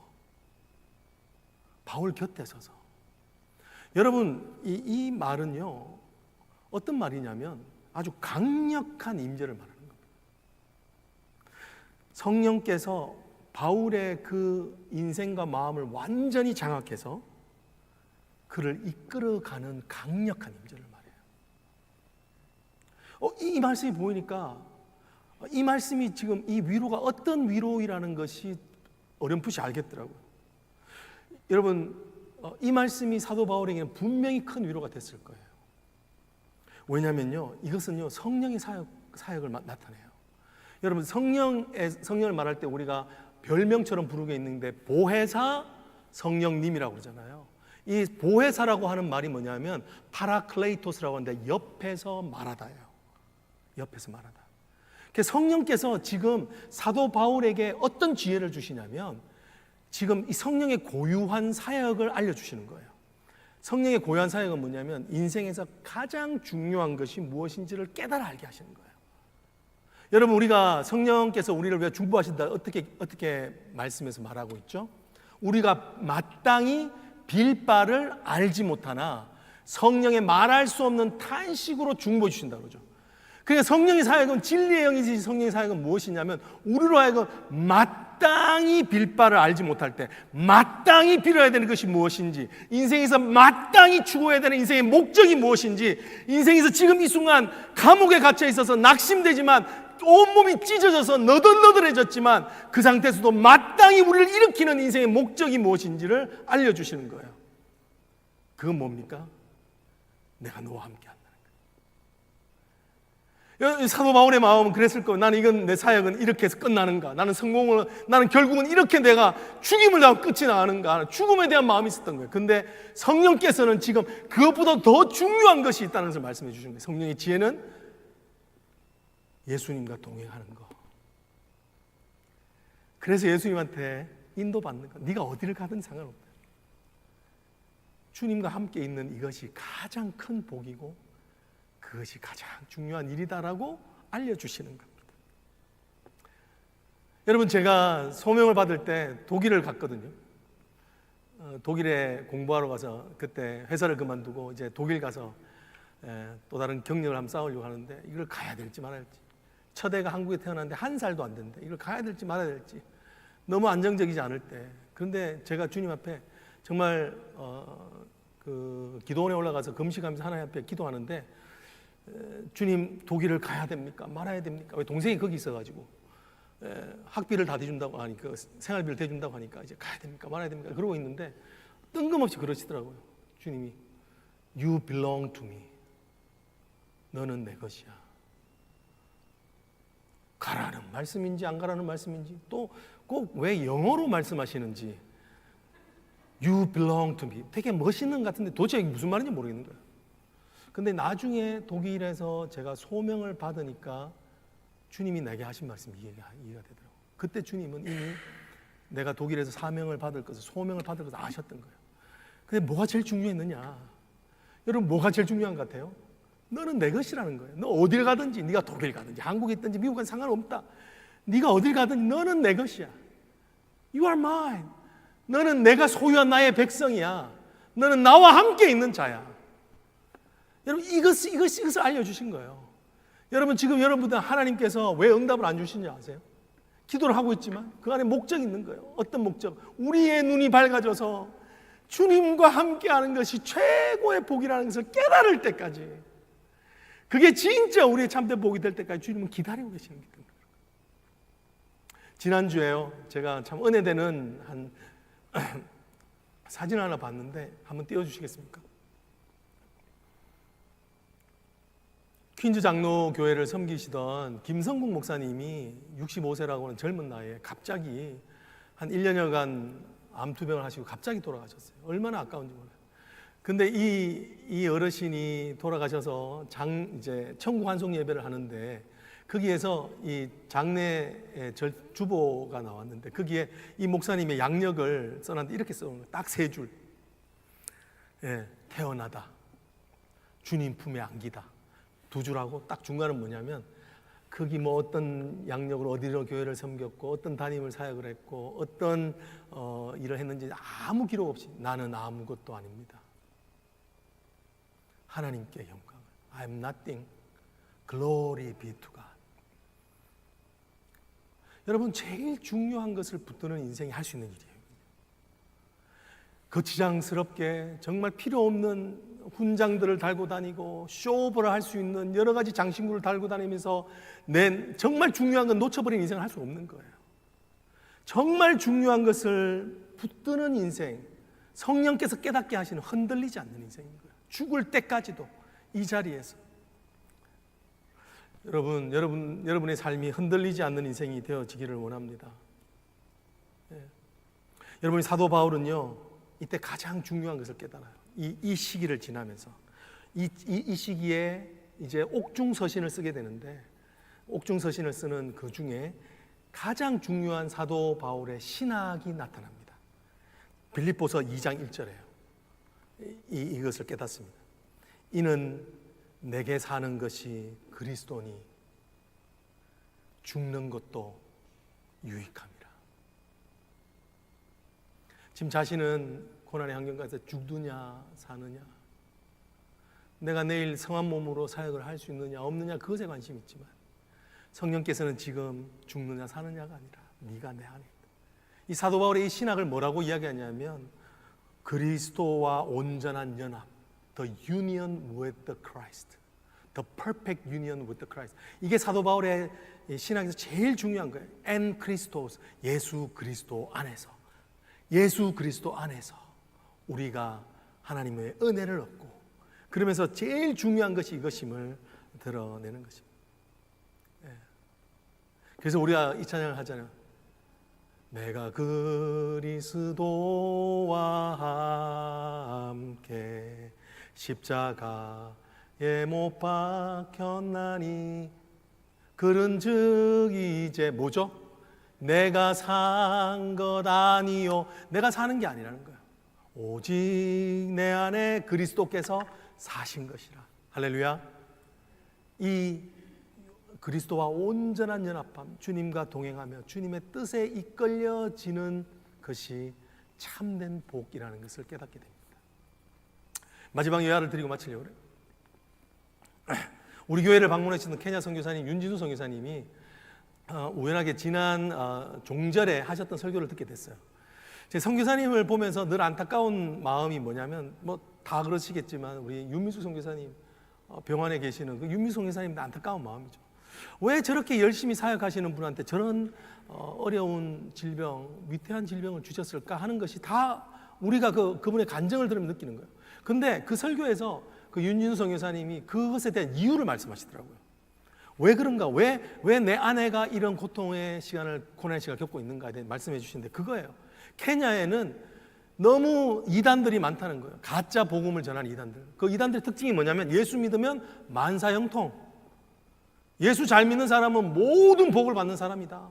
여러분, 이 말은요, 어떤 말이냐면 아주 강력한 임재를 말하는 겁니다. 성령께서 바울의 그 인생과 마음을 완전히 장악해서 그를 이끌어가는 강력한 임재를 말해요. 이 말씀이 보이니까 이 말씀이 지금 이 위로가 어떤 위로이라는 것이 어렴풋이 알겠더라고요. 여러분, 이 말씀이 사도 바울에게는 분명히 큰 위로가 됐을 거예요. 왜냐하면요, 이것은요, 성령의 사역을 나타내요. 여러분, 성령을 말할 때 우리가 별명처럼 부르고 있는데 보혜사 성령님이라고 그러잖아요. 이 보혜사라고 하는 말이 뭐냐면 파라클레이토스라고 하는데 옆에서 말하다예요. 옆에서 말하다. 성령께서 지금 사도 바울에게 어떤 지혜를 주시냐면, 지금 이 성령의 고유한 사역을 알려주시는 거예요. 성령의 고유한 사역은 뭐냐면 인생에서 가장 중요한 것이 무엇인지를 깨달아 알게 하시는 거예요. 여러분, 우리가 성령께서 우리를 왜 중보하신다 어떻게 말씀에서 말하고 있죠? 우리가 마땅히 빌 바를 알지 못하나 성령의 말할 수 없는 탄식으로 중보해 주신다고 그러죠. 그러니까 성령의 사역은, 진리의 영이지 성령의 사역은 무엇이냐면, 우리로 하여금 마땅히 빌 바를 알지 못할 때 마땅히 빌어야 되는 것이 무엇인지, 인생에서 마땅히 추구해야 되는 인생의 목적이 무엇인지, 인생에서 지금 이 순간 감옥에 갇혀 있어서 낙심되지만 온몸이 찢어져서 너덜너덜해졌지만 그 상태에서도 마땅히 우리를 일으키는 인생의 목적이 무엇인지를 알려주시는 거예요. 그건 뭡니까? 내가 너와 함께 한다는 거예요. 사도 바울의 마음은 그랬을 거예요. 나는 내 사역은 이렇게 해서 끝나는가? 나는 결국은 이렇게 내가 죽임을 당하고 끝이 나는가? 죽음에 대한 마음이 있었던 거예요. 근데 성령께서는 지금 그것보다 더 중요한 것이 있다는 것을 말씀해 주신 거예요. 성령의 지혜는 예수님과 동행하는 거. 그래서 예수님한테 인도받는 거. 네가 어디를 가든 상관없다. 주님과 함께 있는 이것이 가장 큰 복이고 그것이 가장 중요한 일이다라고 알려주시는 겁니다. 여러분, 제가 소명을 받을 때 독일을 갔거든요. 독일에 공부하러 가서 그때 회사를 그만두고 이제 독일 가서 또 다른 경력을 한번 쌓으려고 하는데 이걸 가야 될지 말아야 될지. 첫 애가 한국에 태어났는데 1살도 안 됐는데 이걸 가야 될지 말아야 될지 너무 안정적이지 않을 때. 그런데 제가 주님 앞에 정말 그 기도원에 올라가서 금식하면서 하나님 앞에 기도하는데 주님, 독일을 가야 됩니까? 말아야 됩니까? 왜 동생이 거기 있어가지고 학비를 다 대준다고 하니까, 생활비를 대준다고 하니까 이제 가야 됩니까? 말아야 됩니까? 그러고 있는데 뜬금없이 그러시더라고요. 주님이 You belong to me. 너는 내 것이야. 가라는 말씀인지 안 가라는 말씀인지, 또 꼭 왜 영어로 말씀하시는지 You belong to me 되게 멋있는 것 같은데 도대체 이게 무슨 말인지 모르겠는 거예요. 근데 나중에 독일에서 제가 소명을 받으니까 주님이 내게 하신 말씀이 이해가 되더라고요. 그때 주님은 이미 내가 독일에서 사명을 받을 것을, 소명을 받을 것을 아셨던 거예요. 근데 뭐가 제일 중요했느냐? 여러분, 뭐가 제일 중요한 것 같아요? 너는 내 것이라는 거예요. 너 어딜 가든지, 네가 독일 가든지 한국에 있든지 미국은 상관없다. 네가 어딜 가든지 너는 내 것이야. You are mine. 너는 내가 소유한 나의 백성이야. 너는 나와 함께 있는 자야. 여러분, 이것을 알려주신 거예요. 여러분, 지금 여러분들 하나님께서 왜 응답을 안 주시는지 아세요? 기도를 하고 있지만 그 안에 목적이 있는 거예요. 어떤 목적? 우리의 눈이 밝아져서 주님과 함께하는 것이 최고의 복이라는 것을 깨달을 때까지, 그게 진짜 우리의 참된 복이 될 때까지 주님은 기다리고 계시는 거예요. 지난주에요, 제가 참 은혜되는 한 사진 하나 봤는데 한번 띄워주시겠습니까? 퀸즈 장로 교회를 섬기시던 김성국 목사님이 65세라고 하는 젊은 나이에 갑자기 한 1년여간 암투병을 하시고 갑자기 돌아가셨어요. 얼마나 아까운지 몰라요. 근데 이 어르신이 돌아가셔서 이제 천국 환송 예배를 하는데 거기에서 이 장례의 주보가 나왔는데 거기에 이 목사님의 양력을 써놨는데 이렇게 써놓은 거예요. 딱 3줄. 예, 태어나다, 주님 품에 안기다. 2줄하고 딱 중간은 뭐냐면 거기 뭐 어떤 양력으로 어디로 교회를 섬겼고 어떤 담임을 사역을 했고 어떤 일을 했는지 아무 기록 없이 나는 아무것도 아닙니다. 하나님께 영광을. I am nothing. Glory be to God. 여러분, 제일 중요한 것을 붙드는 인생이 할 수 있는 일이에요. 거치장스럽게 정말 필요 없는 훈장들을 달고 다니고 쇼오버를 할 수 있는 여러 가지 장신구를 달고 다니면서 정말 중요한 건 놓쳐버린 인생을 할 수 없는 거예요. 정말 중요한 것을 붙드는 인생, 성령께서 깨닫게 하시는 흔들리지 않는 인생인 거예요. 죽을 때까지도 이 자리에서 여러분의 삶이 흔들리지 않는 인생이 되어지기를 원합니다. 여러분이 사도 바울은요, 이때 가장 중요한 것을 깨달아요. 이 시기를 지나면서 이 시기에 이제 옥중서신을 쓰게 되는데, 옥중서신을 쓰는 그 중에 가장 중요한 사도 바울의 신학이 나타납니다. 빌립보서 2장 1절에요. 이것을 깨닫습니다. 이는 내게 사는 것이 그리스도니 죽는 것도 유익함이라. 지금 자신은 고난의 환경 가운데 죽느냐 사느냐, 내가 내일 성한 몸으로 사역을 할 수 있느냐 없느냐 그것에 관심이 있지만 성령께서는 지금 죽느냐 사느냐가 아니라 네가 내 안에 있다. 이 사도 바울의 이 신학을 뭐라고 이야기하냐면 그리스도와 온전한 연합, The union with the Christ, The perfect union with the Christ. 이게 사도 바울의 신학에서 제일 중요한 거예요. En Christos, 예수 그리스도 안에서, 예수 그리스도 안에서 우리가 하나님의 은혜를 얻고, 그러면서 제일 중요한 것이 이것임을 드러내는 것입니다. 그래서 우리가 이 찬양을 하잖아요. 내가 그리스도와 함께 십자가에 못 박혔나니 그런즉 이제 뭐죠? 내가 산 것 아니요. 내가 사는 게 아니라는 거예요. 오직 내 안에 그리스도께서 사신 것이라. 할렐루야. 이 그리스도와 온전한 연합함, 주님과 동행하며 주님의 뜻에 이끌려지는 것이 참된 복이라는 것을 깨닫게 됩니다. 마지막 예화를 드리고 마치려고 그래요. 우리 교회를 방문하시던 케냐 선교사님 윤진수 선교사님이 우연하게 지난 종절에 하셨던 설교를 듣게 됐어요. 제 선교사님을 보면서 늘 안타까운 마음이 뭐냐면 다 그러시겠지만 우리 윤미수 선교사님 병원에 계시는 그 윤미수 선교사님도 안타까운 마음이죠. 왜 저렇게 열심히 사역하시는 분한테 저런 어려운 질병, 위태한 질병을 주셨을까 하는 것이 다 우리가 그분의 간증을 들으면 느끼는 거예요. 근데 그 설교에서 그 윤진수 선교사님이 그것에 대한 이유를 말씀하시더라고요. 왜 그런가? 왜 내 아내가 이런 고통의 시간을, 고난의 시간을 겪고 있는가에 대해 말씀해 주시는데 그거예요. 케냐에는 너무 이단들이 많다는 거예요. 가짜 복음을 전하는 이단들. 그 이단들의 특징이 뭐냐면 예수 믿으면 만사형통. 예수 잘 믿는 사람은 모든 복을 받는 사람이다.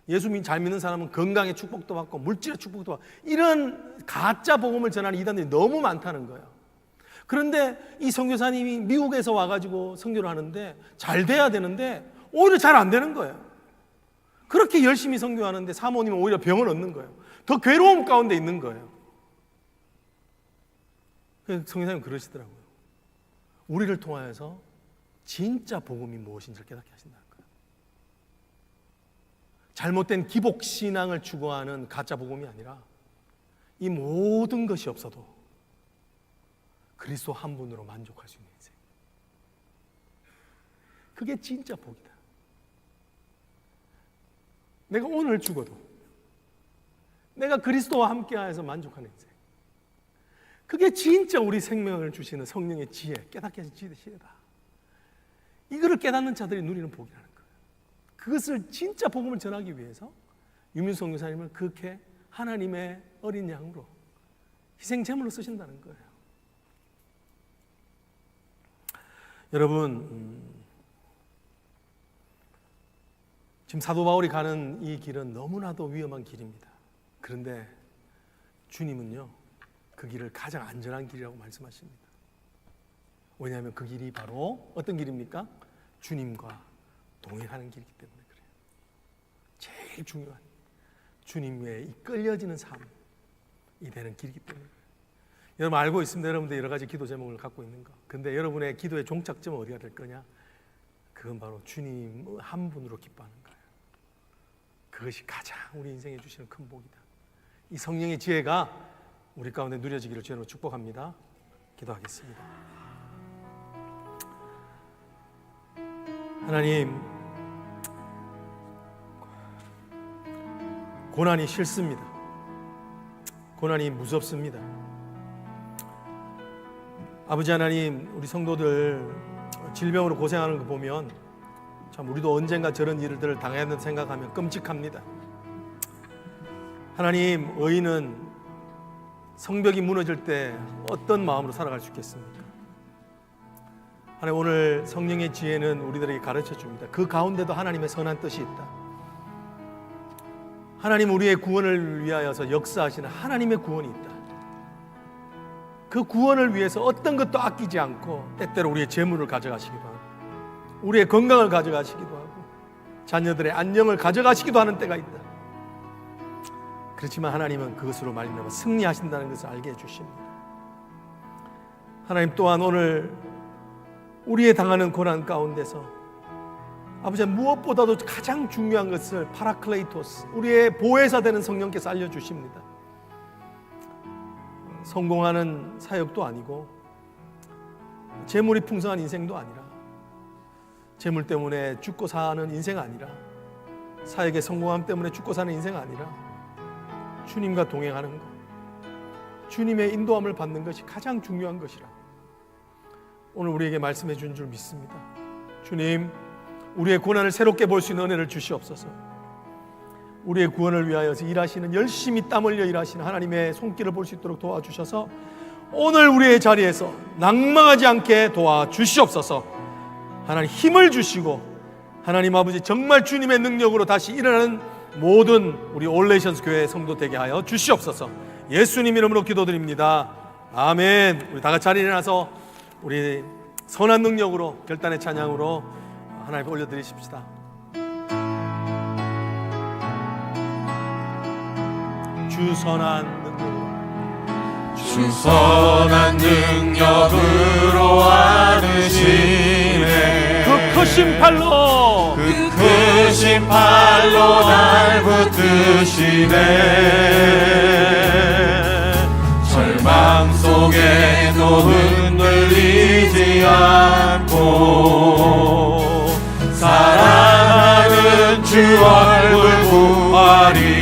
예수 잘 믿는 사람은 건강의 축복도 받고 물질의 축복도 받고, 이런 가짜 복음을 전하는 이단들이 너무 많다는 거예요. 그런데 이 선교사님이 미국에서 와가지고 선교를 하는데 잘 돼야 되는데 오히려 잘 안 되는 거예요. 그렇게 열심히 선교하는데 사모님은 오히려 병을 얻는 거예요. 더 괴로움 가운데 있는 거예요. 선교사님은 그러시더라고요. 우리를 통하여서 진짜 복음이 무엇인지를 깨닫게 하신다는 거예요. 잘못된 기복신앙을 추구하는 가짜 복음이 아니라 이 모든 것이 없어도 그리스도 한 분으로 만족할 수 있는 인생. 그게 진짜 복이다. 내가 오늘 죽어도 내가 그리스도와 함께하여서 만족하는 인생. 그게 진짜 우리 생명을 주시는 성령의 지혜, 깨닫게 하신 지혜다. 이거를 깨닫는 자들이 누리는 복이라는 거예요. 그것을 진짜 복음을 전하기 위해서 유민수 선교사님을 그렇게 하나님의 어린 양으로 희생제물로 쓰신다는 거예요. 여러분, 지금 사도 바울이 가는 이 길은 너무나도 위험한 길입니다. 그런데 주님은요, 그 길을 가장 안전한 길이라고 말씀하십니다. 왜냐하면 그 길이 바로 어떤 길입니까? 주님과 동행하는 길이기 때문에 그래요. 제일 중요한 주님 외에 이끌려지는 삶이 되는 길이기 때문에 그래요. 여러분 알고 있습니다. 여러분들 여러 가지 기도 제목을 갖고 있는 거. 근데 여러분의 기도의 종착점은 어디가 될 거냐? 그건 바로 주님 한 분으로 기뻐하는 거예요. 그것이 가장 우리 인생에 주시는 큰 복이다. 이 성령의 지혜가 우리 가운데 누려지기를 주님으로 축복합니다. 기도하겠습니다. 하나님, 고난이 싫습니다. 고난이 무섭습니다. 아버지 하나님, 우리 성도들 질병으로 고생하는 거 보면 참 우리도 언젠가 저런 일들을 당해야 된다고 생각하면 끔찍합니다. 하나님, 의인은 성벽이 무너질 때 어떤 마음으로 살아갈 수 있겠습니까? 하나님, 오늘 성령의 지혜는 우리들에게 가르쳐 줍니다. 그 가운데도 하나님의 선한 뜻이 있다. 하나님, 우리의 구원을 위하여서 역사하시는 하나님의 구원이 있다. 그 구원을 위해서 어떤 것도 아끼지 않고 때때로 우리의 재물을 가져가시기도 하고 우리의 건강을 가져가시기도 하고 자녀들의 안녕을 가져가시기도 하는 때가 있다. 그렇지만 하나님은 그것으로 말미암아 승리하신다는 것을 알게 해주십니다. 하나님 또한 오늘 우리의 당하는 고난 가운데서 아버지, 무엇보다도 가장 중요한 것을 파라클레이토스, 우리의 보혜사 되는 성령께서 알려주십니다. 성공하는 사역도 아니고 재물이 풍성한 인생도 아니라, 재물 때문에 죽고 사는 인생 아니라, 사역의 성공함 때문에 죽고 사는 인생 아니라 주님과 동행하는 것, 주님의 인도함을 받는 것이 가장 중요한 것이라 오늘 우리에게 말씀해 준 줄 믿습니다. 주님, 우리의 고난을 새롭게 볼 수 있는 은혜를 주시옵소서. 우리의 구원을 위하여서 일하시는, 열심히 땀 흘려 일하시는 하나님의 손길을 볼 수 있도록 도와주셔서 오늘 우리의 자리에서 낭망하지 않게 도와주시옵소서. 하나님, 힘을 주시고 하나님 아버지, 정말 주님의 능력으로 다시 일어나는 모든 우리 올레이션스 교회 성도 되게 하여 주시옵소서. 예수님 이름으로 기도드립니다. 아멘. 우리 다 같이 자리에 일어나서 우리 선한 능력으로, 결단의 찬양으로 하나님 올려드리십시다. 주 선한 능력으로 안으시네. 그 크신 팔로 그 크신 팔로 날 붙드시네. 절망 속에도 흔들리지 않고 사랑하는 주 얼굴 구하리.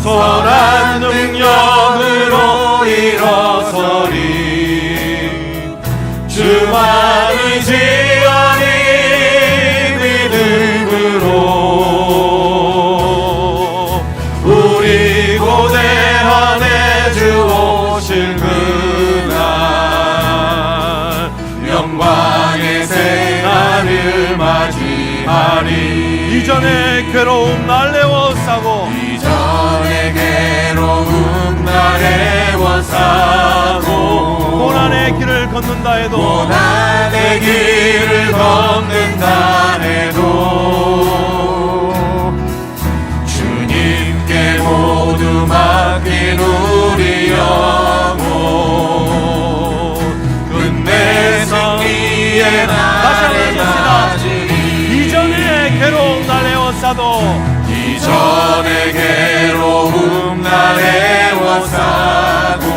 선한 능력으로 일어서리. 주만 의지하니 믿음으로 우리 고대한에 주 오실 그날 영광의 생활을 맞이하리. 이전의 괴로움 날 애워싸고 이전의 괴로움 날 애워싸고 고난의 길을 걷는다 해도 고난의 길을 걷는다 해도 주님께 모두 맡긴 우리 영혼 끝내 승리의 날을 맞으리. 이전의 괴로움 날 애워싸도 이전의 괴로움 날 애워싸고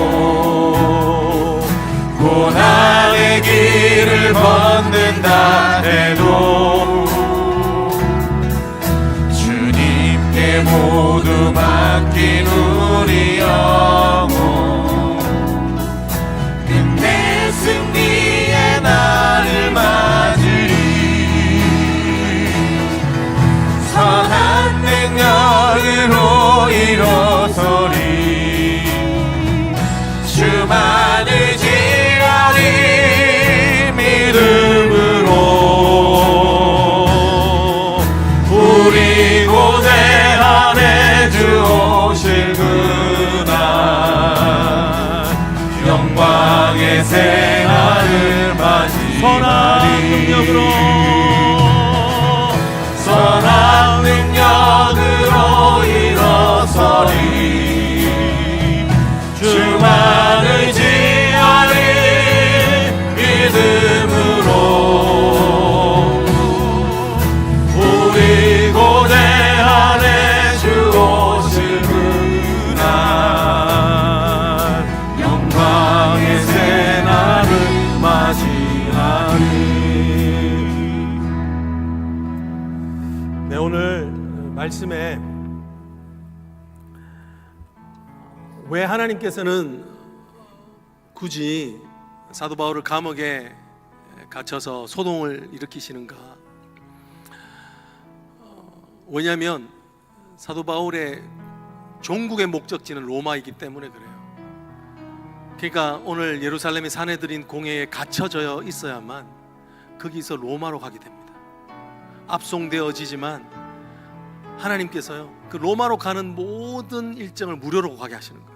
고난의 길을 걷는다 해도 주님께 모두 맡긴 우리 영혼 끝내 승리의 날을 맞으리. 선한 능력으로 일어서리. 주만 의지하리 믿음으로 우리 고대한에 주 오실 그날 영광의 생활을 맞이하리. 선한 능력으로 일어서리. 주만 의지하리 믿음으로 우리 고대한에 주 오실 그날 영광의 새날을 맞이하리. 네, 오늘 말씀에 왜 하나님께서는 굳이 사도 바울을 감옥에 갇혀서 소동을 일으키시는가? 왜냐하면 사도 바울의 종국의 목적지는 로마이기 때문에 그래요. 그러니까 오늘 예루살렘의 사내들인 공회에 갇혀져 있어야만 거기서 로마로 가게 됩니다. 압송되어지지만 하나님께서요, 그 로마로 가는 모든 일정을 무료로 가게 하시는 거예요.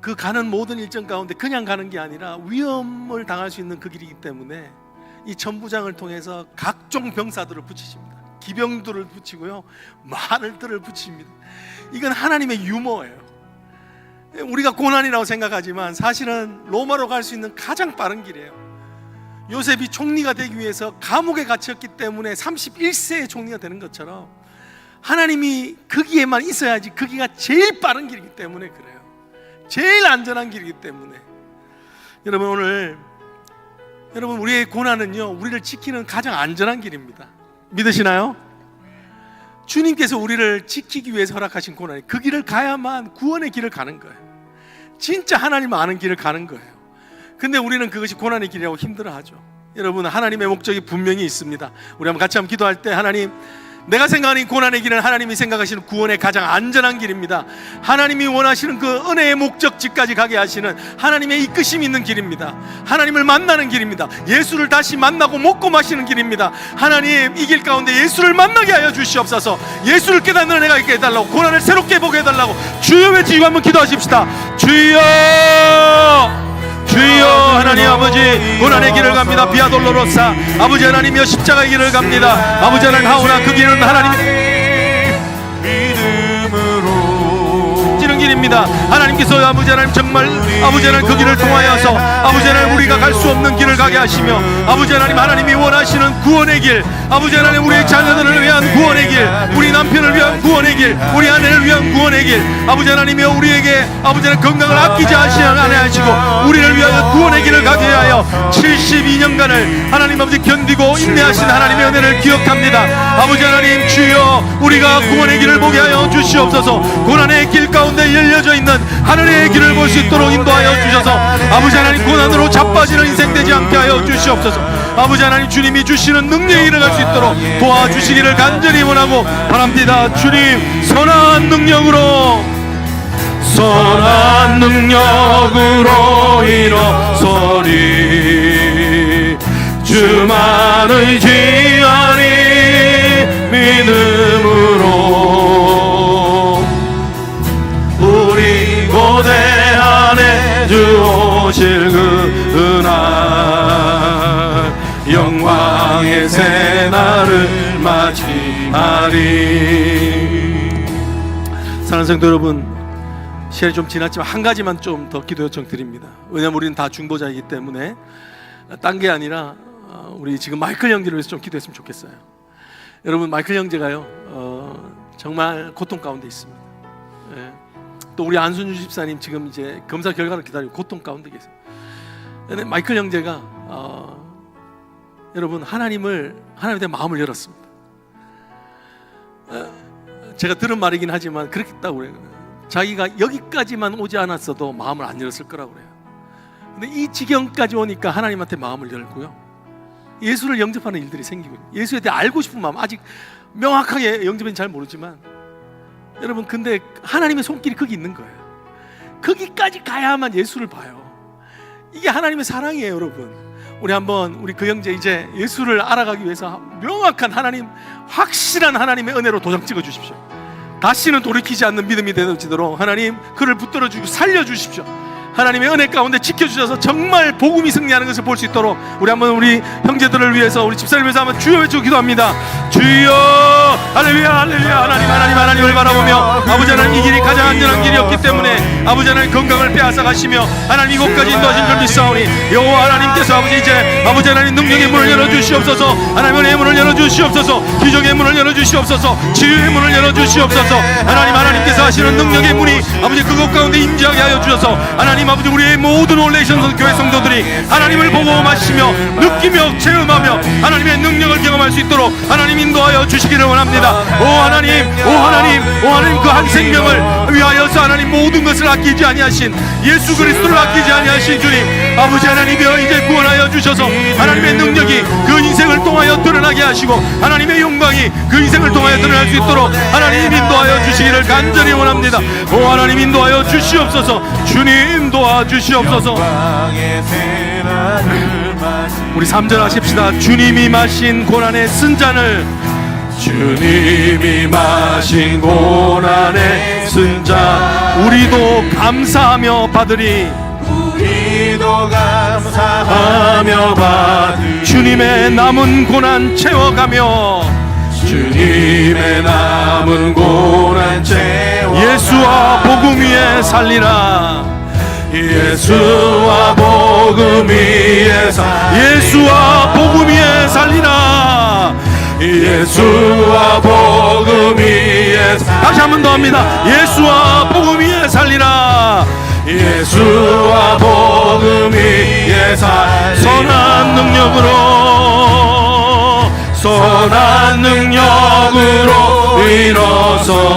그 가는 모든 일정 가운데 그냥 가는 게 아니라 위험을 당할 수 있는 그 길이기 때문에 이 천부장을 통해서 각종 병사들을 붙이십니다. 기병들을 붙이고요, 마늘들을 붙입니다. 이건 하나님의 유머예요. 우리가 고난이라고 생각하지만 사실은 로마로 갈 수 있는 가장 빠른 길이에요. 요셉이 총리가 되기 위해서 감옥에 갇혔기 때문에 31세의 총리가 되는 것처럼 하나님이 거기에만 있어야지 거기가 제일 빠른 길이기 때문에 그래요. 제일 안전한 길이기 때문에. 여러분, 오늘 여러분, 우리의 고난은요, 우리를 지키는 가장 안전한 길입니다. 믿으시나요? 주님께서 우리를 지키기 위해서 허락하신 고난이, 그 길을 가야만 구원의 길을 가는 거예요. 진짜 하나님 아는 길을 가는 거예요. 근데 우리는 그것이 고난의 길이라고 힘들어하죠. 여러분, 하나님의 목적이 분명히 있습니다. 우리 한번 같이 한번 기도할 때, 하나님, 내가 생각하는 고난의 길은 하나님이 생각하시는 구원의 가장 안전한 길입니다. 하나님이 원하시는 그 은혜의 목적지까지 가게 하시는 하나님의 이끄심이 있는 길입니다. 하나님을 만나는 길입니다. 예수를 다시 만나고 먹고 마시는 길입니다. 하나님, 이 길 가운데 예수를 만나게 하여 주시옵소서. 예수를 깨닫는 은혜가 있게 해달라고, 고난을 새롭게 보게 해달라고 주여 외치고 한번 기도하십시다. 주여, 주여. 하나님 아버지, 고난의 길을 갑니다. 비아돌로로사. 아버지 하나님이여, 십자가의 길을 갑니다. 아버지 하나님, 하오나 그 길은 하나님 기도합니다. 하나님께서 아버지 하나님 정말 아버지 하나님 그 길을 통하여서 아버지 하나님 우리가 갈 수 없는 길을 가게 하시며 아버지 하나님 하나님이 원하시는 구원의 길, 아버지 하나님 우리의 자녀들을 위한 구원의 길, 우리 남편을 위한 구원의 길, 우리 아내를 위한 구원의 길, 아버지 하나님이 우리에게 아버지 하나님 건강을 아끼지 아니하시고 우리를 위하여 구원의 길을 가게 하여 72년간을 하나님 아버지 견디고 인내하신 하나님의 은혜를 기억합니다. 아버지 하나님 주여 우리가 구원의 길을 보게 하여 주시옵소서. 고난의 길 가운데 열려져 있는 하늘의 길을 볼 수 있도록 인도하여 주셔서 아버지 하나님 고난으로 자빠지는 인생 되지 않게 하여 주시옵소서. 아버지 하나님 주님이 주시는 능력에 일어날 수 있도록 도와주시기를 간절히 원하고 바랍니다. 주님 선한 능력으로 일어서리 주만의 지아니 믿음으로 우리 고대 안에 주 오실 그날 영광의 새날을 맞이하리. 사랑하는 성도 여러분, 시간이 좀 지났지만 한 가지만 좀 더 기도 요청 드립니다. 왜냐하면 우리는 다 중보자이기 때문에 딴 게 아니라 우리 지금 마이클 형제를 위해서 좀 기도했으면 좋겠어요. 여러분 마이클 형제가요 정말 고통 가운데 있습니다. 예. 또 우리 안순주 집사님 지금 이제 검사 결과를 기다리고 고통 가운데 계세요. 근데 마이클 형제가 여러분 하나님에 대한 마음을 열었습니다. 제가 들은 말이긴 하지만 그렇겠다고 그래요. 자기가 여기까지만 오지 않았어도 마음을 안 열었을 거라고 그래요. 근데 이 지경까지 오니까 하나님한테 마음을 열고요, 예수를 영접하는 일들이 생기고, 예수에 대해 알고 싶은 마음, 아직 명확하게 영접은 잘 모르지만 여러분 근데 하나님의 손길이 거기 있는 거예요. 거기까지 가야만 예수를 봐요. 이게 하나님의 사랑이에요. 여러분 우리 한번 우리 그 형제 이제 예수를 알아가기 위해서 명확한 하나님, 확실한 하나님의 은혜로 도장 찍어 주십시오. 다시는 돌이키지 않는 믿음이 되도록 하나님 그를 붙들어 주고 살려 주십시오. 하나님의 은혜 가운데 지켜주셔서 정말 복음이 승리하는 것을 볼 수 있도록 우리 한번 우리 형제들을 위해서, 우리 집사를 위해서 한번 주여 외치고 기도합니다. 주여 할렐루야 할렐루야. 하나님을 바라보며 아버지 하나님 이 길이 가장 안전한 길이었기 때문에 아버지 하나님 건강을 빼앗아 가시며 하나님 이곳까지 인도하신 줄 믿사오니 여호와 하나님께서 아버지 이제 아버지 하나님 능력의 문을 열어주시옵소서. 하나님 은혜의 문을 열어주시옵소서. 기적의 문을 열어주시옵소서. 치유의 문을 열어주시옵소서. 하나님께서 하시는 능력의 문이 아버지 그곳 가운데 임재하게 하여 주셔서 하나님 아버지 우리의 모든 올레이션 교회 성도들이 하나님을 보고 마시며 느끼며 체험하며 하나님의 능력을 경험할 수 있도록 하나님 인도하여 주시기를 원합니다. 오 하나님 그 한 생명을 위하여서 하나님 모든 것을 아끼지 아니하신 예수 그리스도를 아끼지 아니하신 주님 아버지 하나님이여 이제 구원하여 주셔서 하나님의 능력이 그 인생을 통하여 드러나게 하시고 하나님의 영광이 그 인생을 통하여 드러날 수 있도록 하나님 인도하여 주시기를 간절히 원합니다. 오 하나님 인도하여 주시옵소서. 주님 도와주시옵소서. 우리 3절 하십시다. 주님이 마신 고난의 쓴 잔을, 주님이 마신 고난의 쓴 잔 우리도 감사하며 받으리. 우리도 감사하며 받으리. 주님의 남은 고난 채워가며, 주님의 남은 고난 채워 예수와 복음 위에 살리라. 예수와 복음 위에 예수와 복음 위에 살리라. 예수와 복음 위에 다시 한 번 더 합니다. 예수와 복음 위에 살리라. 예수와 복음 위에 선한 능력으로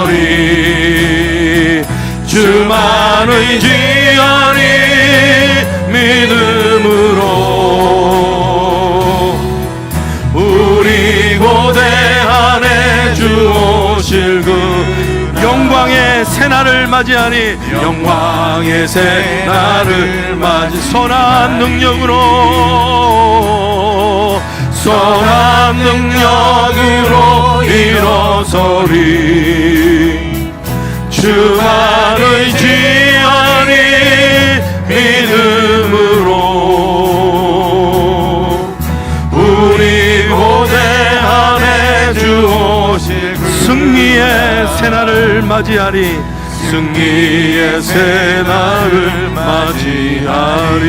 일어서리. 주만의 지아니 믿음으로 우리 고대 안에 주 오실 그 영광의 새날을 맞이하니, 영광의 새날을 맞이 선한 능력으로 일어서리. 주만의 지아니 믿음으로 우리 고대 안에 주 오실 승리의 새날을 맞이하리. 승리의 새날을 맞이하리.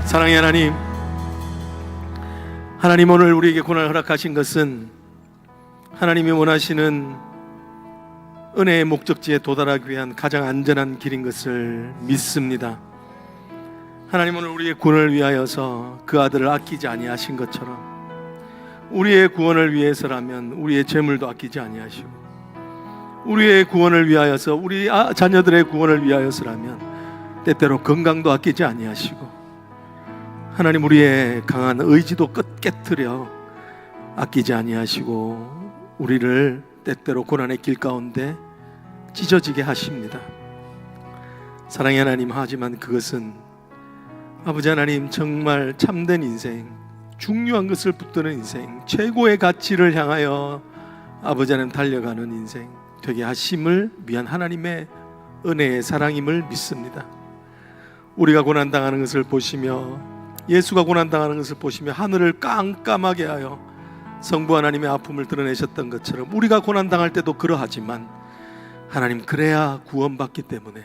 사랑의 하나님, 하나님 오늘 우리에게 고난을 허락하신 것은 하나님이 원하시는 은혜의 목적지에 도달하기 위한 가장 안전한 길인 것을 믿습니다. 하나님 오늘 우리의 구원을 위하여서 그 아들을 아끼지 아니하신 것처럼 우리의 구원을 위해서라면 우리의 재물도 아끼지 아니하시고 우리의 구원을 위하여서 우리 자녀들의 구원을 위하여서라면 때때로 건강도 아끼지 아니하시고 하나님 우리의 강한 의지도 깨트려 아끼지 아니하시고 우리를 때때로 고난의 길 가운데 찢어지게 하십니다. 사랑의 하나님, 하지만 그것은 아버지 하나님 정말 참된 인생, 중요한 것을 붙드는 인생, 최고의 가치를 향하여 아버지 하나님 달려가는 인생 되게 하심을 위한 하나님의 은혜의 사랑임을 믿습니다. 우리가 고난당하는 것을 보시며 예수가 고난당하는 것을 보시며 하늘을 깜깜하게 하여 성부 하나님의 아픔을 드러내셨던 것처럼 우리가 고난당할 때도 그러하지만 하나님, 그래야 구원받기 때문에,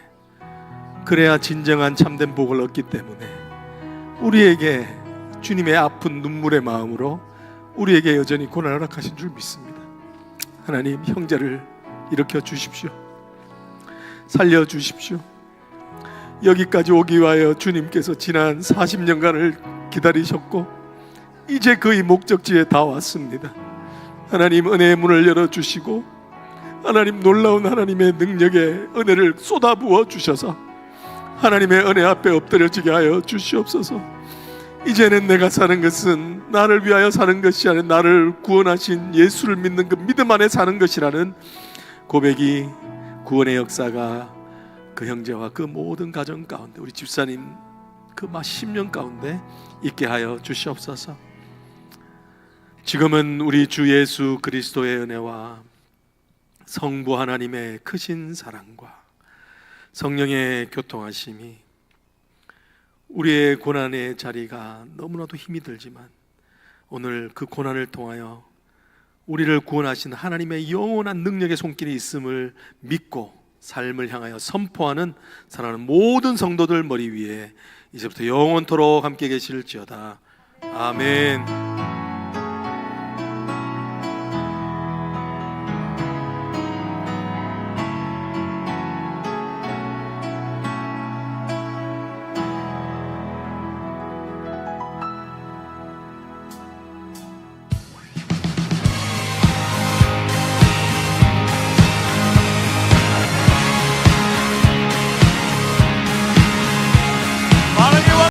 그래야 진정한 참된 복을 얻기 때문에 우리에게 주님의 아픈 눈물의 마음으로 우리에게 여전히 고난을 허락하신 줄 믿습니다. 하나님, 형제를 일으켜 주십시오. 살려 주십시오. 여기까지 오기 위하여 주님께서 지난 40년간을 기다리셨고 이제 그의 목적지에 다 왔습니다. 하나님, 은혜의 문을 열어주시고 하나님, 놀라운 하나님의 능력의 은혜를 쏟아부어 주셔서 하나님의 은혜 앞에 엎드려지게 하여 주시옵소서. 이제는 내가 사는 것은 나를 위하여 사는 것이 아니라 나를 구원하신 예수를 믿는 그 믿음 안에 사는 것이라는 고백이 구원의 역사가 그 형제와 그 모든 가정 가운데, 우리 집사님 그 10년 가운데 있게 하여 주시옵소서. 지금은 우리 주 예수 그리스도의 은혜와 성부 하나님의 크신 사랑과 성령의 교통하심이 우리의 고난의 자리가 너무나도 힘이 들지만 오늘 그 고난을 통하여 우리를 구원하신 하나님의 영원한 능력의 손길이 있음을 믿고 삶을 향하여 선포하는 사랑하는 모든 성도들 머리 위에 이제부터 영원토록 함께 계실지어다. 아멘.